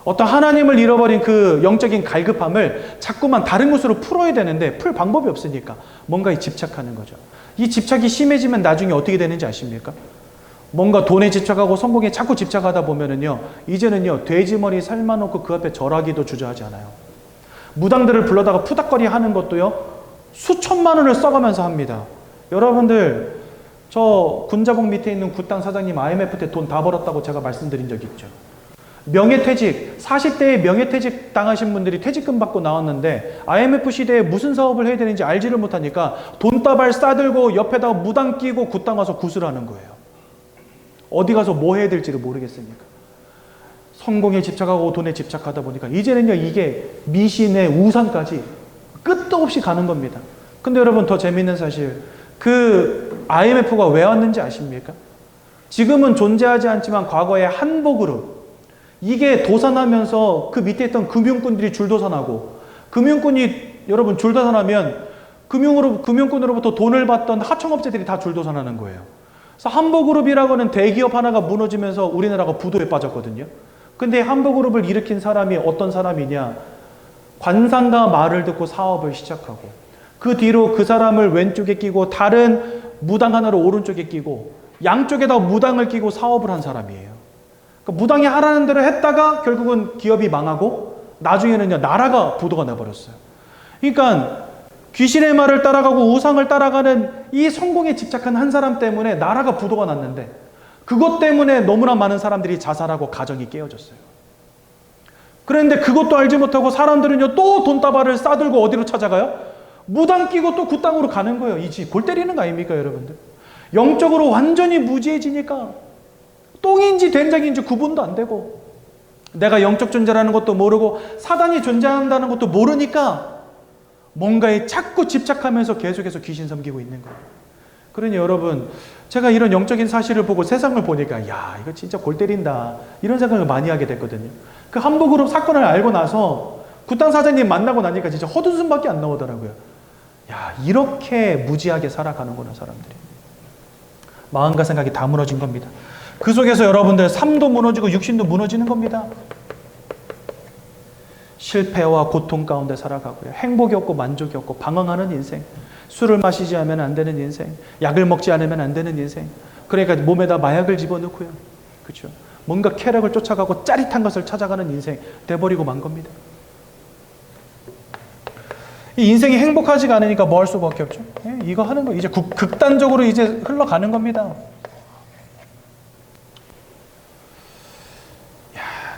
어떤 하나님을 잃어버린 그 영적인 갈급함을 자꾸만 다른 것으로 풀어야 되는데 풀 방법이 없으니까 뭔가에 집착하는 거죠. 이 집착이 심해지면 나중에 어떻게 되는지 아십니까? 뭔가 돈에 집착하고 성공에 자꾸 집착하다 보면은요, 이제는요, 돼지머리 삶아놓고 그 앞에 절하기도 주저하지 않아요. 무당들을 불러다가 푸닥거리 하는 것도요, 수천만 원을 써가면서 합니다. 여러분들, 저 군자복 밑에 있는 굿당 사장님 IMF 때 돈 다 벌었다고 제가 말씀드린 적 있죠. 명예퇴직, 40대에 명예퇴직 당하신 분들이 퇴직금 받고 나왔는데 IMF 시대에 무슨 사업을 해야 되는지 알지를 못하니까 돈다발 싸들고 옆에다가 무당 끼고 굿당 와서 구슬하는 거예요. 어디 가서 뭐 해야 될지를 모르겠으니까. 성공에 집착하고 돈에 집착하다 보니까 이제는요, 이게 미신의 우상까지 끝도 없이 가는 겁니다. 근데 여러분, 더 재밌는 사실, 그 IMF가 왜 왔는지 아십니까? 지금은 존재하지 않지만 과거에 한복그룹, 이게 도산하면서 그 밑에 있던 금융꾼들이 줄도산하고, 금융꾼이 여러분 줄도산하면 금융꾼으로부터 돈을 받던 하청업체들이 다 줄도산하는 거예요. 그래서 한복그룹이라고 하는 대기업 하나가 무너지면서 우리나라가 부도에 빠졌거든요. 근데 한복그룹을 일으킨 사람이 어떤 사람이냐? 관상가 말을 듣고 사업을 시작하고, 그 뒤로 그 사람을 왼쪽에 끼고 다른 무당 하나를 오른쪽에 끼고 양쪽에다 무당을 끼고 사업을 한 사람이에요. 그러니까 무당이 하라는 대로 했다가 결국은 기업이 망하고 나중에는요, 나라가 부도가 나버렸어요. 그러니까 귀신의 말을 따라가고 우상을 따라가는 이 성공에 집착한 한 사람 때문에 나라가 부도가 났는데, 그것 때문에 너무나 많은 사람들이 자살하고 가정이 깨어졌어요. 그런데 그것도 알지 못하고 사람들은요, 또 돈다발을 싸들고 어디로 찾아가요? 무당 끼고 또 그 땅으로 가는 거예요. 이지 골 때리는 거 아닙니까, 여러분들? 영적으로 완전히 무지해지니까 똥인지 된장인지 구분도 안 되고, 내가 영적 존재라는 것도 모르고 사단이 존재한다는 것도 모르니까 뭔가에 자꾸 집착하면서 계속해서 귀신 섬기고 있는 거예요. 그러니 여러분, 제가 이런 영적인 사실을 보고 세상을 보니까 야, 이거 진짜 골 때린다, 이런 생각을 많이 하게 됐거든요. 그 한복그룹 사건을 알고 나서 굿당 사장님 만나고 나니까 진짜 헛웃음밖에 안 나오더라고요. 야, 이렇게 무지하게 살아가는구나, 사람들이. 마음과 생각이 다 무너진 겁니다. 그 속에서 여러분들 삶도 무너지고 육신도 무너지는 겁니다. 실패와 고통 가운데 살아가고요. 행복이 없고 만족이 없고 방황하는 인생. 술을 마시지 않으면 안 되는 인생. 약을 먹지 않으면 안 되는 인생. 그러니까 몸에다 마약을 집어넣고요. 그렇죠? 뭔가 쾌락을 쫓아가고 짜릿한 것을 찾아가는 인생 돼버리고 만 겁니다. 이 인생이 행복하지가 않으니까 뭐 할 수밖에 없죠. 이거 하는 거 이제 극단적으로 이제 흘러가는 겁니다.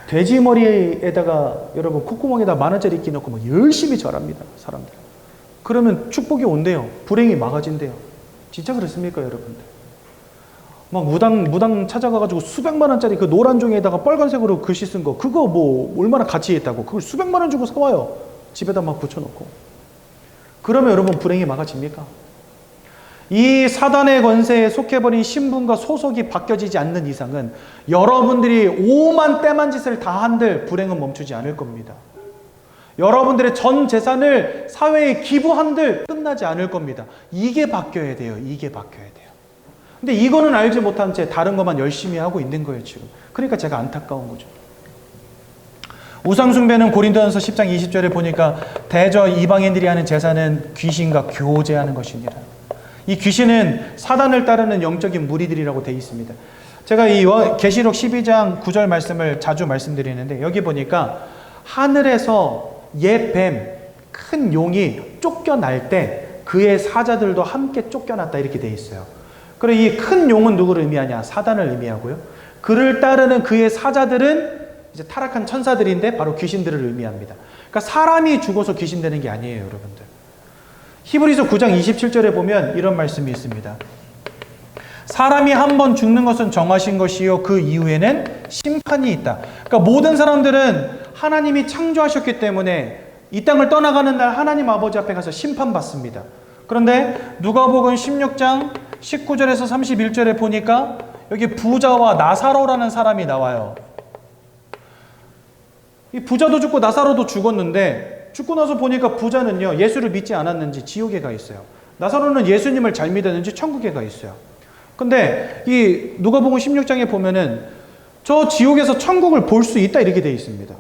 돼지 머리에다가 여러분 콧구멍에다 10,000원짜리 끼놓고 막 열심히 절합니다, 사람들. 그러면 축복이 온대요. 불행이 막아진대요. 진짜 그렇습니까, 여러분들? 막 무당 찾아가가지고 수백만 원짜리 그 노란 종이에다가 빨간색으로 글씨 쓴 거, 그거 뭐 얼마나 가치 있다고 그걸 수백만 원 주고 사와요. 집에다 막 붙여놓고. 그러면 여러분 불행이 막아집니까? 이 사단의 권세에 속해버린 신분과 소속이 바뀌어지지 않는 이상은 여러분들이 오만 때만 짓을 다 한들 불행은 멈추지 않을 겁니다. 여러분들의 전 재산을 사회에 기부한들 끝나지 않을 겁니다. 이게 바뀌어야 돼요. 이게 바뀌어야 돼요. 근데 이거는 알지 못한 채 다른 것만 열심히 하고 있는 거예요, 지금. 그러니까 제가 안타까운 거죠. 우상숭배는 고린도전서 10장 20절에 보니까 대저 이방인들이 하는 제사는 귀신과 교제하는 것이니라. 이 귀신은 사단을 따르는 영적인 무리들이라고 되어 있습니다. 제가 이 계시록 12장 9절 말씀을 자주 말씀드리는데 여기 보니까 하늘에서 옛 뱀, 큰 용이 쫓겨날 때 그의 사자들도 함께 쫓겨났다 이렇게 돼 있어요. 그리고 이 큰 용은 누구를 의미하냐? 사단을 의미하고요. 그를 따르는 그의 사자들은 이제 타락한 천사들인데 바로 귀신들을 의미합니다. 그러니까 사람이 죽어서 귀신 되는 게 아니에요, 여러분들. 히브리서 9장 27절에 보면 이런 말씀이 있습니다. 사람이 한 번 죽는 것은 정하신 것이요 그 이후에는 심판이 있다. 그러니까 모든 사람들은 하나님이 창조하셨기 때문에 이 땅을 떠나가는 날 하나님 아버지 앞에 가서 심판받습니다. 그런데 누가복음 16장 19절에서 31절에 보니까 여기 부자와 나사로라는 사람이 나와요. 이 부자도 죽고 나사로도 죽었는데 죽고 나서 보니까 부자는요 예수를 믿지 않았는지 지옥에 가 있어요. 나사로는 예수님을 잘 믿었는지 천국에 가 있어요. 근데 이 누가복음 16장에 보면은 저 지옥에서 천국을 볼 수 있다 이렇게 되어 있습니다.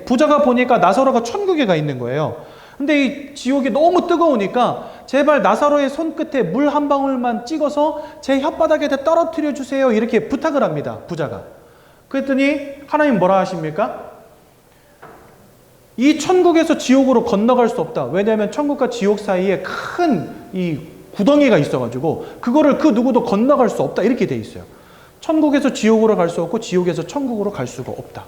부자가 보니까 나사로가 천국에 가 있는 거예요. 근데 이 지옥이 너무 뜨거우니까 제발 나사로의 손끝에 물 한 방울만 찍어서 제 혓바닥에 떨어뜨려 주세요 이렇게 부탁을 합니다, 부자가. 그랬더니 하나님 뭐라 하십니까? 이 천국에서 지옥으로 건너갈 수 없다. 왜냐하면 천국과 지옥 사이에 큰 이 구덩이가 있어가지고 그거를 그 누구도 건너갈 수 없다 이렇게 돼 있어요. 천국에서 지옥으로 갈 수 없고 지옥에서 천국으로 갈 수가 없다.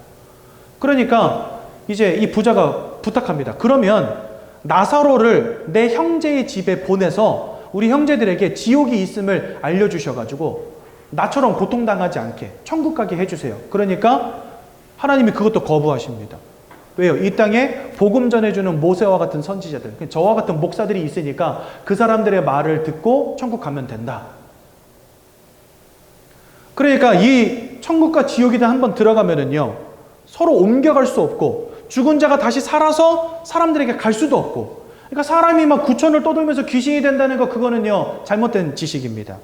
그러니까 이제 이 부자가 부탁합니다. 그러면 나사로를 내 형제의 집에 보내서 우리 형제들에게 지옥이 있음을 알려주셔가지고 나처럼 고통당하지 않게 천국 가게 해주세요. 그러니까 하나님이 그것도 거부하십니다. 왜요? 이 땅에 복음 전해주는 모세와 같은 선지자들, 저와 같은 목사들이 있으니까 그 사람들의 말을 듣고 천국 가면 된다. 그러니까 이 천국과 지옥에 한번 들어가면은요 서로 옮겨갈 수 없고 죽은 자가 다시 살아서 사람들에게 갈 수도 없고, 그러니까 사람이 막 구천을 떠돌면서 귀신이 된다는 거 그거는요 잘못된 지식입니다.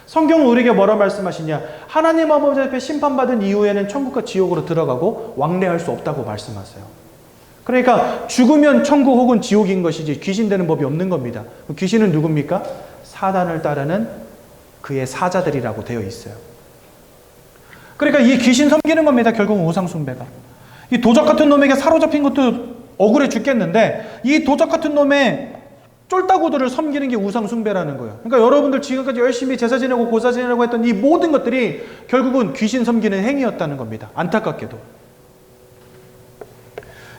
성경은 우리에게 뭐라 말씀하시냐? 하나님 아버지 앞에 심판받은 이후에는 천국과 지옥으로 들어가고 왕래할 수 없다고 말씀하세요. 그러니까 죽으면 천국 혹은 지옥인 것이지 귀신 되는 법이 없는 겁니다. 귀신은 누굽니까? 사단을 따르는 그의 사자들이라고 되어 있어요. 그러니까 이 귀신 섬기는 겁니다. 결국은 우상 숭배가. 이 도적 같은 놈에게 사로잡힌 것도 억울해 죽겠는데 이 도적 같은 놈의 쫄따구들을 섬기는 게 우상 숭배라는 거예요. 그러니까 여러분들 지금까지 열심히 제사 지내고 고사 지내고 했던 이 모든 것들이 결국은 귀신 섬기는 행위였다는 겁니다. 안타깝게도.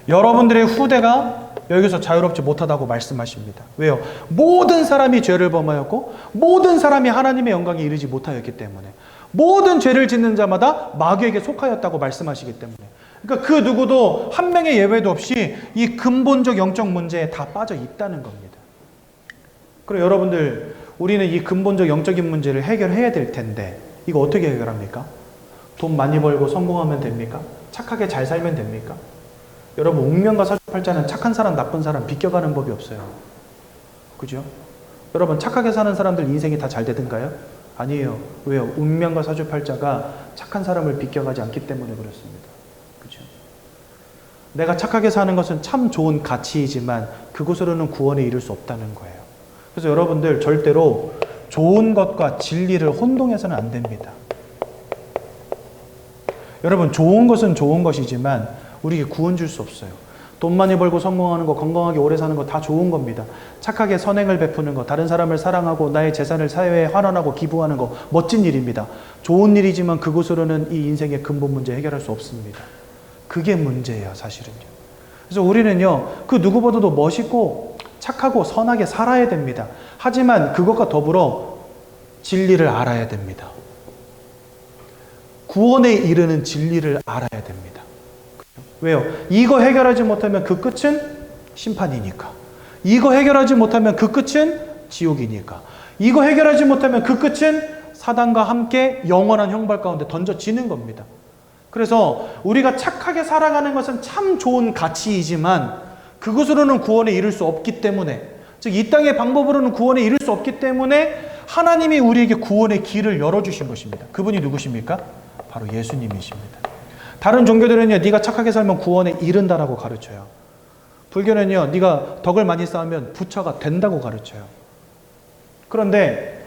여러분들의 후대가 여기서 자유롭지 못하다고 말씀하십니다. 왜요? 모든 사람이 죄를 범하였고 모든 사람이 하나님의 영광에 이르지 못하였기 때문에, 모든 죄를 짓는 자마다 마귀에게 속하였다고 말씀하시기 때문에, 그러니까 그 누구도 한 명의 예외도 없이 이 근본적 영적 문제에 다 빠져 있다는 겁니다. 그리고 여러분들, 우리는 이 근본적 영적인 문제를 해결해야 될 텐데 이거 어떻게 해결합니까? 돈 많이 벌고 성공하면 됩니까? 착하게 잘 살면 됩니까? 여러분, 운명과 사주팔자는 착한 사람 나쁜 사람 비껴가는 법이 없어요. 그죠? 여러분, 착하게 사는 사람들 인생이 다 잘 되든가요? 아니에요. 왜요? 운명과 사주팔자가 착한 사람을 비껴가지 않기 때문에 그렇습니다. 그죠? 내가 착하게 사는 것은 참 좋은 가치이지만 그것으로는 구원에 이를 수 없다는 거예요. 그래서 여러분들 절대로 좋은 것과 진리를 혼동해서는 안 됩니다. 여러분, 좋은 것은 좋은 것이지만 우리에게 구원 줄 수 없어요. 돈 많이 벌고 성공하는 거, 건강하게 오래 사는 거 다 좋은 겁니다. 착하게 선행을 베푸는 거, 다른 사람을 사랑하고 나의 재산을 사회에 환원하고 기부하는 거 멋진 일입니다. 좋은 일이지만 그것으로는 이 인생의 근본 문제 해결할 수 없습니다. 그게 문제예요, 사실은요. 그래서 우리는요, 그 누구보다도 멋있고 착하고 선하게 살아야 됩니다. 하지만 그것과 더불어 진리를 알아야 됩니다. 구원에 이르는 진리를 알아야 됩니다. 왜요? 이거 해결하지 못하면 그 끝은 심판이니까. 이거 해결하지 못하면 그 끝은 지옥이니까. 이거 해결하지 못하면 그 끝은 사단과 함께 영원한 형벌 가운데 던져지는 겁니다. 그래서 우리가 착하게 살아가는 것은 참 좋은 가치이지만 그것으로는 구원에 이를 수 없기 때문에, 즉 이 땅의 방법으로는 구원에 이를 수 없기 때문에 하나님이 우리에게 구원의 길을 열어주신 것입니다. 그분이 누구십니까? 바로 예수님이십니다. 다른 종교들은요, 네가 착하게 살면 구원에 이른다라고 가르쳐요. 불교는요, 네가 덕을 많이 쌓으면 부처가 된다고 가르쳐요. 그런데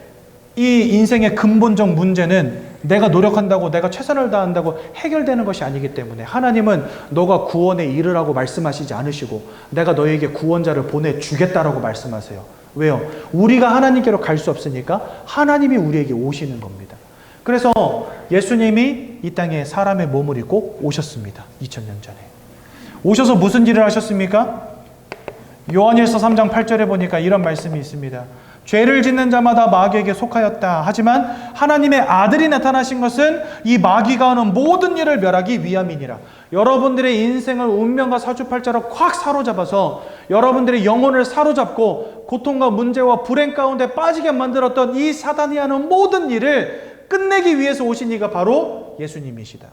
이 인생의 근본적 문제는 내가 노력한다고, 내가 최선을 다한다고 해결되는 것이 아니기 때문에 하나님은 너가 구원에 이르라고 말씀하시지 않으시고 내가 너에게 구원자를 보내주겠다라고 말씀하세요. 왜요? 우리가 하나님께로 갈 수 없으니까 하나님이 우리에게 오시는 겁니다. 그래서 예수님이 이 땅에 사람의 몸을 입고 오셨습니다. 2000년 전에. 오셔서 무슨 일을 하셨습니까? 요한일서 3장 8절에 보니까 이런 말씀이 있습니다. 죄를 짓는 자마다 마귀에게 속하였다. 하지만 하나님의 아들이 나타나신 것은 이 마귀가 하는 모든 일을 멸하기 위함이니라. 여러분들의 인생을 운명과 사주팔자로 콱 사로잡아서 여러분들의 영혼을 사로잡고 고통과 문제와 불행 가운데 빠지게 만들었던 이 사단이 하는 모든 일을 끝내기 위해서 오신 이가 바로 예수님이시다.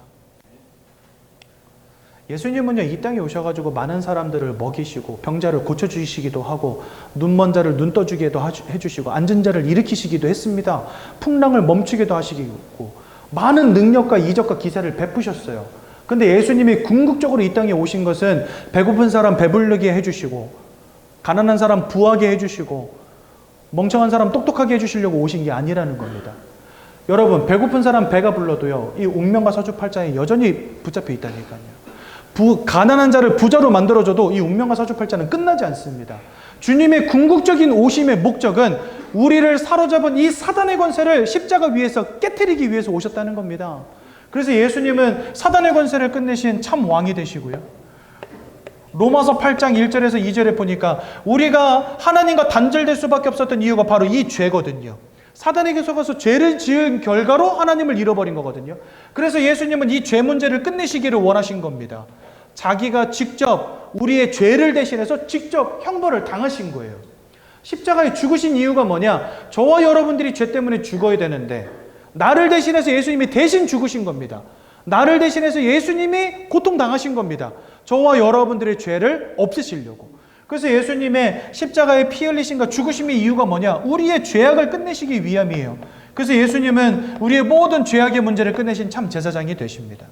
예수님은요, 이 땅에 오셔가지고 많은 사람들을 먹이시고 병자를 고쳐주시기도 하고 눈먼 자를 눈 떠주기도 해주시고 앉은 자를 일으키시기도 했습니다. 풍랑을 멈추기도 하시고 많은 능력과 이적과 기사를 베푸셨어요. 근데 예수님이 궁극적으로 이 땅에 오신 것은 배고픈 사람 배부르게 해주시고 가난한 사람 부하게 해주시고 멍청한 사람 똑똑하게 해주시려고 오신 게 아니라는 겁니다. 여러분, 배고픈 사람 배가 불러도요, 이 운명과 사주팔자에 여전히 붙잡혀 있다니까요. 가난한 자를 부자로 만들어줘도 이 운명과 사주팔자는 끝나지 않습니다. 주님의 궁극적인 오심의 목적은 우리를 사로잡은 이 사단의 권세를 십자가 위에서 깨트리기 위해서 오셨다는 겁니다. 그래서 예수님은 사단의 권세를 끝내신 참 왕이 되시고요. 로마서 8장 1절에서 2절에 보니까 우리가 하나님과 단절될 수밖에 없었던 이유가 바로 이 죄거든요. 사단에게 속아서 죄를 지은 결과로 하나님을 잃어버린 거거든요. 그래서 예수님은 이 죄 문제를 끝내시기를 원하신 겁니다. 자기가 직접 우리의 죄를 대신해서 직접 형벌을 당하신 거예요. 십자가에 죽으신 이유가 뭐냐? 저와 여러분들이 죄 때문에 죽어야 되는데 나를 대신해서 예수님이 대신 죽으신 겁니다. 나를 대신해서 예수님이 고통당하신 겁니다. 저와 여러분들의 죄를 없애시려고. 그래서 예수님의 십자가의 피 흘리심과 죽으심의 이유가 뭐냐? 우리의 죄악을 끝내시기 위함이에요. 그래서 예수님은 우리의 모든 죄악의 문제를 끝내신 참 제사장이 되십니다.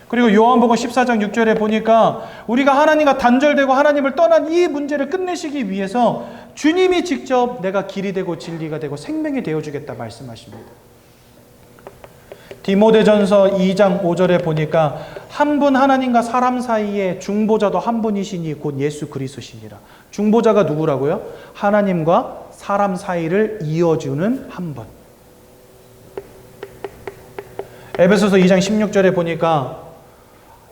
그리고 요한복음 14장 6절에 보니까 우리가 하나님과 단절되고 하나님을 떠난 이 문제를 끝내시기 위해서 주님이 직접 내가 길이 되고 진리가 되고 생명이 되어주겠다 말씀하십니다. 디모데전서 2장 5절에 보니까 한 분 하나님과 사람 사이에 중보자도 한 분이시니 곧 예수 그리스도시니라. 중보자가 누구라고요? 하나님과 사람 사이를 이어주는 한 분. 에베소서 2장 16절에 보니까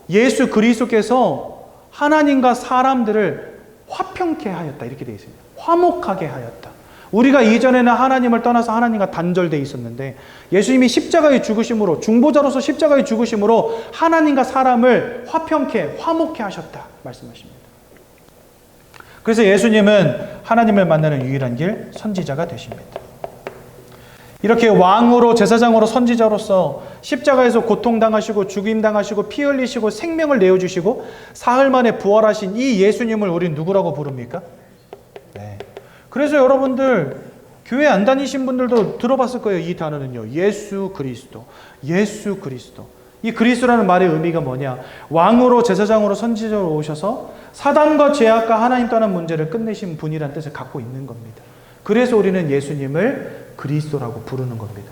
예수 그리스도께서 하나님과 사람들을 화평케 하였다 이렇게 되어 있습니다. 화목하게 하였다. 우리가 이전에는 하나님을 떠나서 하나님과 단절되어 있었는데 예수님이 십자가의 죽으심으로 중보자로서 십자가의 죽으심으로 하나님과 사람을 화평케 화목케 하셨다 말씀하십니다. 그래서 예수님은 하나님을 만나는 유일한 길 선지자가 되십니다. 이렇게 왕으로 제사장으로 선지자로서 십자가에서 고통당하시고 죽임당하시고 피 흘리시고 생명을 내어주시고 사흘 만에 부활하신 이 예수님을 우린 누구라고 부릅니까? 네. 그래서 여러분들 교회 안 다니신 분들도 들어봤을 거예요. 이 단어는요. 예수 그리스도. 예수 그리스도. 이 그리스도라는 말의 의미가 뭐냐? 왕으로 제사장으로 선지자로 오셔서 사단과 죄악과 하나님 떠난 문제를 끝내신 분이라는 뜻을 갖고 있는 겁니다. 그래서 우리는 예수님을 그리스도라고 부르는 겁니다.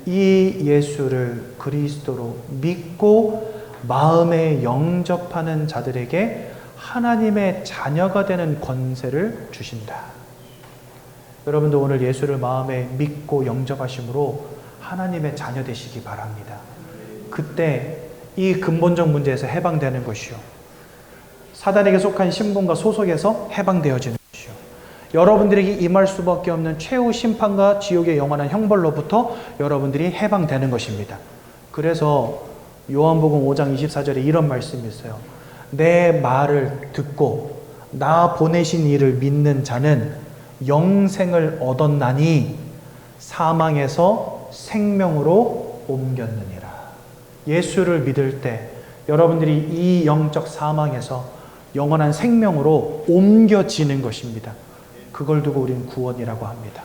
이 예수를 그리스도로 믿고 마음에 영접하는 자들에게 하나님의 자녀가 되는 권세를 주신다. 여러분도 오늘 예수를 마음에 믿고 영접하심으로 하나님의 자녀 되시기 바랍니다. 그때 이 근본적 문제에서 해방되는 것이요. 사단에게 속한 신분과 소속에서 해방되어지는 것이요. 여러분들에게 임할 수밖에 없는 최후 심판과 지옥의 영원한 형벌로부터 여러분들이 해방되는 것입니다. 그래서 요한복음 5장 24절에 이런 말씀이 있어요. 내 말을 듣고 나 보내신 이를 믿는 자는 영생을 얻었나니 사망에서 생명으로 옮겼느니라. 예수를 믿을 때 여러분들이 이 영적 사망에서 영원한 생명으로 옮겨지는 것입니다. 그걸 두고 우리는 구원이라고 합니다.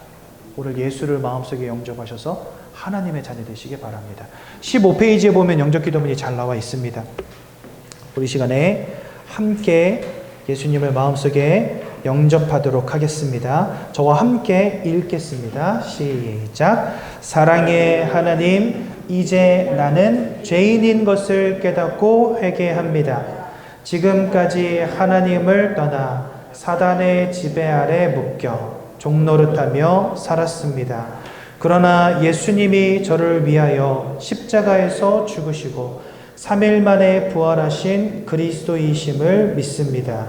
오늘 예수를 마음속에 영접하셔서 하나님의 자녀 되시기 바랍니다. 15페이지에 보면 영접 기도문이 잘 나와 있습니다. 우리 시간에 함께 예수님을 마음속에 영접하도록 하겠습니다. 저와 함께 읽겠습니다. 시작. 사랑의 하나님, 이제 나는 죄인인 것을 깨닫고 회개합니다. 지금까지 하나님을 떠나 사단의 지배 아래 묶여 종노릇하며 살았습니다. 그러나 예수님이 저를 위하여 십자가에서 죽으시고 3일 만에 부활하신 그리스도이심을 믿습니다.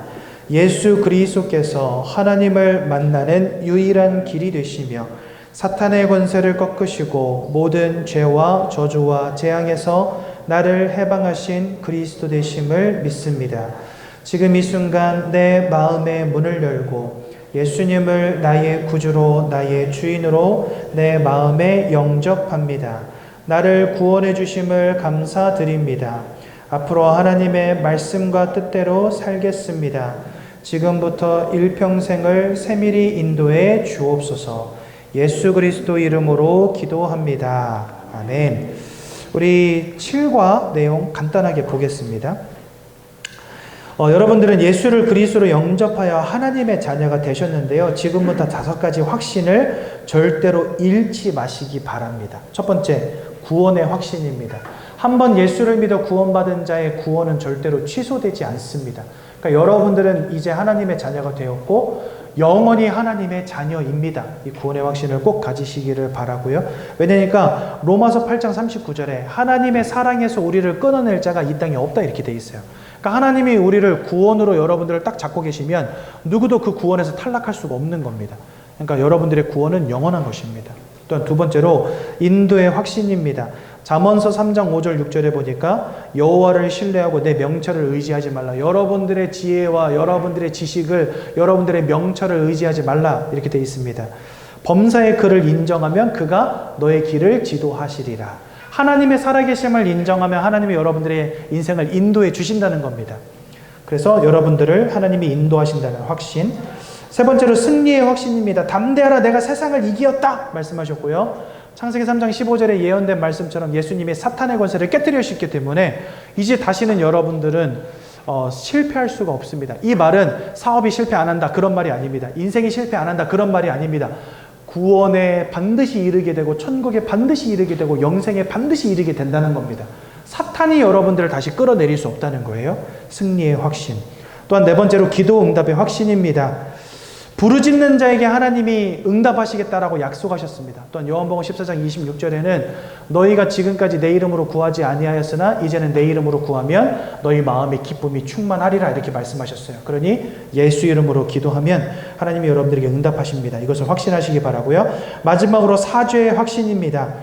예수 그리스도께서 하나님을 만나는 유일한 길이 되시며 사탄의 권세를 꺾으시고 모든 죄와 저주와 재앙에서 나를 해방하신 그리스도 되심을 믿습니다. 지금 이 순간 내 마음의 문을 열고 예수님을 나의 구주로 나의 주인으로 내 마음에 영접합니다. 나를 구원해 주심을 감사드립니다. 앞으로 하나님의 말씀과 뜻대로 살겠습니다. 지금부터 일평생을 세밀히 인도해 주옵소서. 예수 그리스도 이름으로 기도합니다. 아멘. 우리 7과 내용 간단하게 보겠습니다. 여러분들은 예수를 그리스도로 영접하여 하나님의 자녀가 되셨는데요. 지금부터 5가지 확신을 절대로 잃지 마시기 바랍니다. 첫 번째, 구원의 확신입니다. 한번 예수를 믿어 구원받은 자의 구원은 절대로 취소되지 않습니다. 그러니까 여러분들은 이제 하나님의 자녀가 되었고 영원히 하나님의 자녀입니다. 이 구원의 확신을 꼭 가지시기를 바라고요. 왜냐니까 로마서 8장 39절에 하나님의 사랑에서 우리를 끊어낼 자가 이 땅에 없다 이렇게 돼 있어요. 그러니까 하나님이 우리를 구원으로 여러분들을 딱 잡고 계시면 누구도 그 구원에서 탈락할 수가 없는 겁니다. 그러니까 여러분들의 구원은 영원한 것입니다. 또한 두 번째로 인도의 확신입니다. 잠언서 3장 5절 6절에 보니까 여호와를 신뢰하고 내 명철을 의지하지 말라. 여러분들의 지혜와 여러분들의 지식을 여러분들의 명철을 의지하지 말라 이렇게 되어 있습니다. 범사의 그를 인정하면 그가 너의 길을 지도하시리라. 하나님의 살아계심을 인정하면 하나님이 여러분들의 인생을 인도해 주신다는 겁니다. 그래서 여러분들을 하나님이 인도하신다는 확신. 세 번째로 승리의 확신입니다. 담대하라, 내가 세상을 이기었다 말씀하셨고요. 창세기 3장 15절에 예언된 말씀처럼 예수님이 사탄의 권세를 깨뜨릴 수 있기 때문에 이제 다시는 여러분들은 실패할 수가 없습니다. 이 말은 사업이 실패 안 한다 그런 말이 아닙니다. 인생이 실패 안 한다 그런 말이 아닙니다. 구원에 반드시 이르게 되고 천국에 반드시 이르게 되고 영생에 반드시 이르게 된다는 겁니다. 사탄이 여러분들을 다시 끌어내릴 수 없다는 거예요. 승리의 확신. 또한 네 번째로 기도 응답의 확신입니다. 부르짖는 자에게 하나님이 응답하시겠다라고 약속하셨습니다. 또한 요한복음 14장 26절에는 너희가 지금까지 내 이름으로 구하지 아니하였으나 이제는 내 이름으로 구하면 너희 마음의 기쁨이 충만하리라 이렇게 말씀하셨어요. 그러니 예수 이름으로 기도하면 하나님이 여러분들에게 응답하십니다. 이것을 확신하시기 바라고요. 마지막으로 사죄의 확신입니다.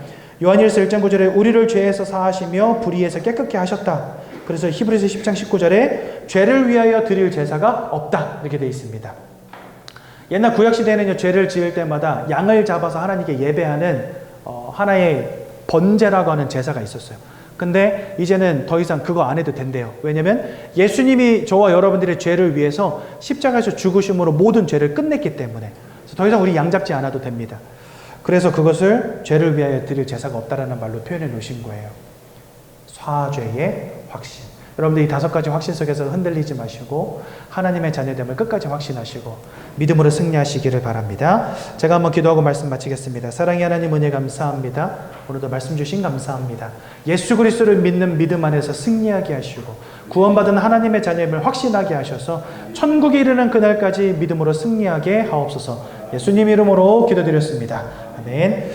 요한일서 1장 9절에 우리를 죄에서 사하시며 불의에서 깨끗게 하셨다. 그래서 히브리서 10장 19절에 죄를 위하여 드릴 제사가 없다 이렇게 되어 있습니다. 옛날 구약시대에는 죄를 지을 때마다 양을 잡아서 하나님께 예배하는 하나의 번제라고 하는 제사가 있었어요. 근데 이제는 더 이상 그거 안 해도 된대요. 왜냐면 예수님이 저와 여러분들의 죄를 위해서 십자가에서 죽으심으로 모든 죄를 끝냈기 때문에 더 이상 우리 양 잡지 않아도 됩니다. 그래서 그것을 죄를 위하여 드릴 제사가 없다라는 말로 표현해 놓으신 거예요. 사죄의 확신. 여러분들 이 5가지 확신 속에서 흔들리지 마시고 하나님의 자녀됨을 끝까지 확신하시고 믿음으로 승리하시기를 바랍니다. 제가 한번 기도하고 말씀 마치겠습니다. 사랑의 하나님 은혜 감사합니다. 오늘도 말씀 주신 감사합니다. 예수 그리스도를 믿는 믿음 안에서 승리하게 하시고 구원받은 하나님의 자녀임을 확신하게 하셔서 천국에 이르는 그날까지 믿음으로 승리하게 하옵소서. 예수님 이름으로 기도드렸습니다. 아멘.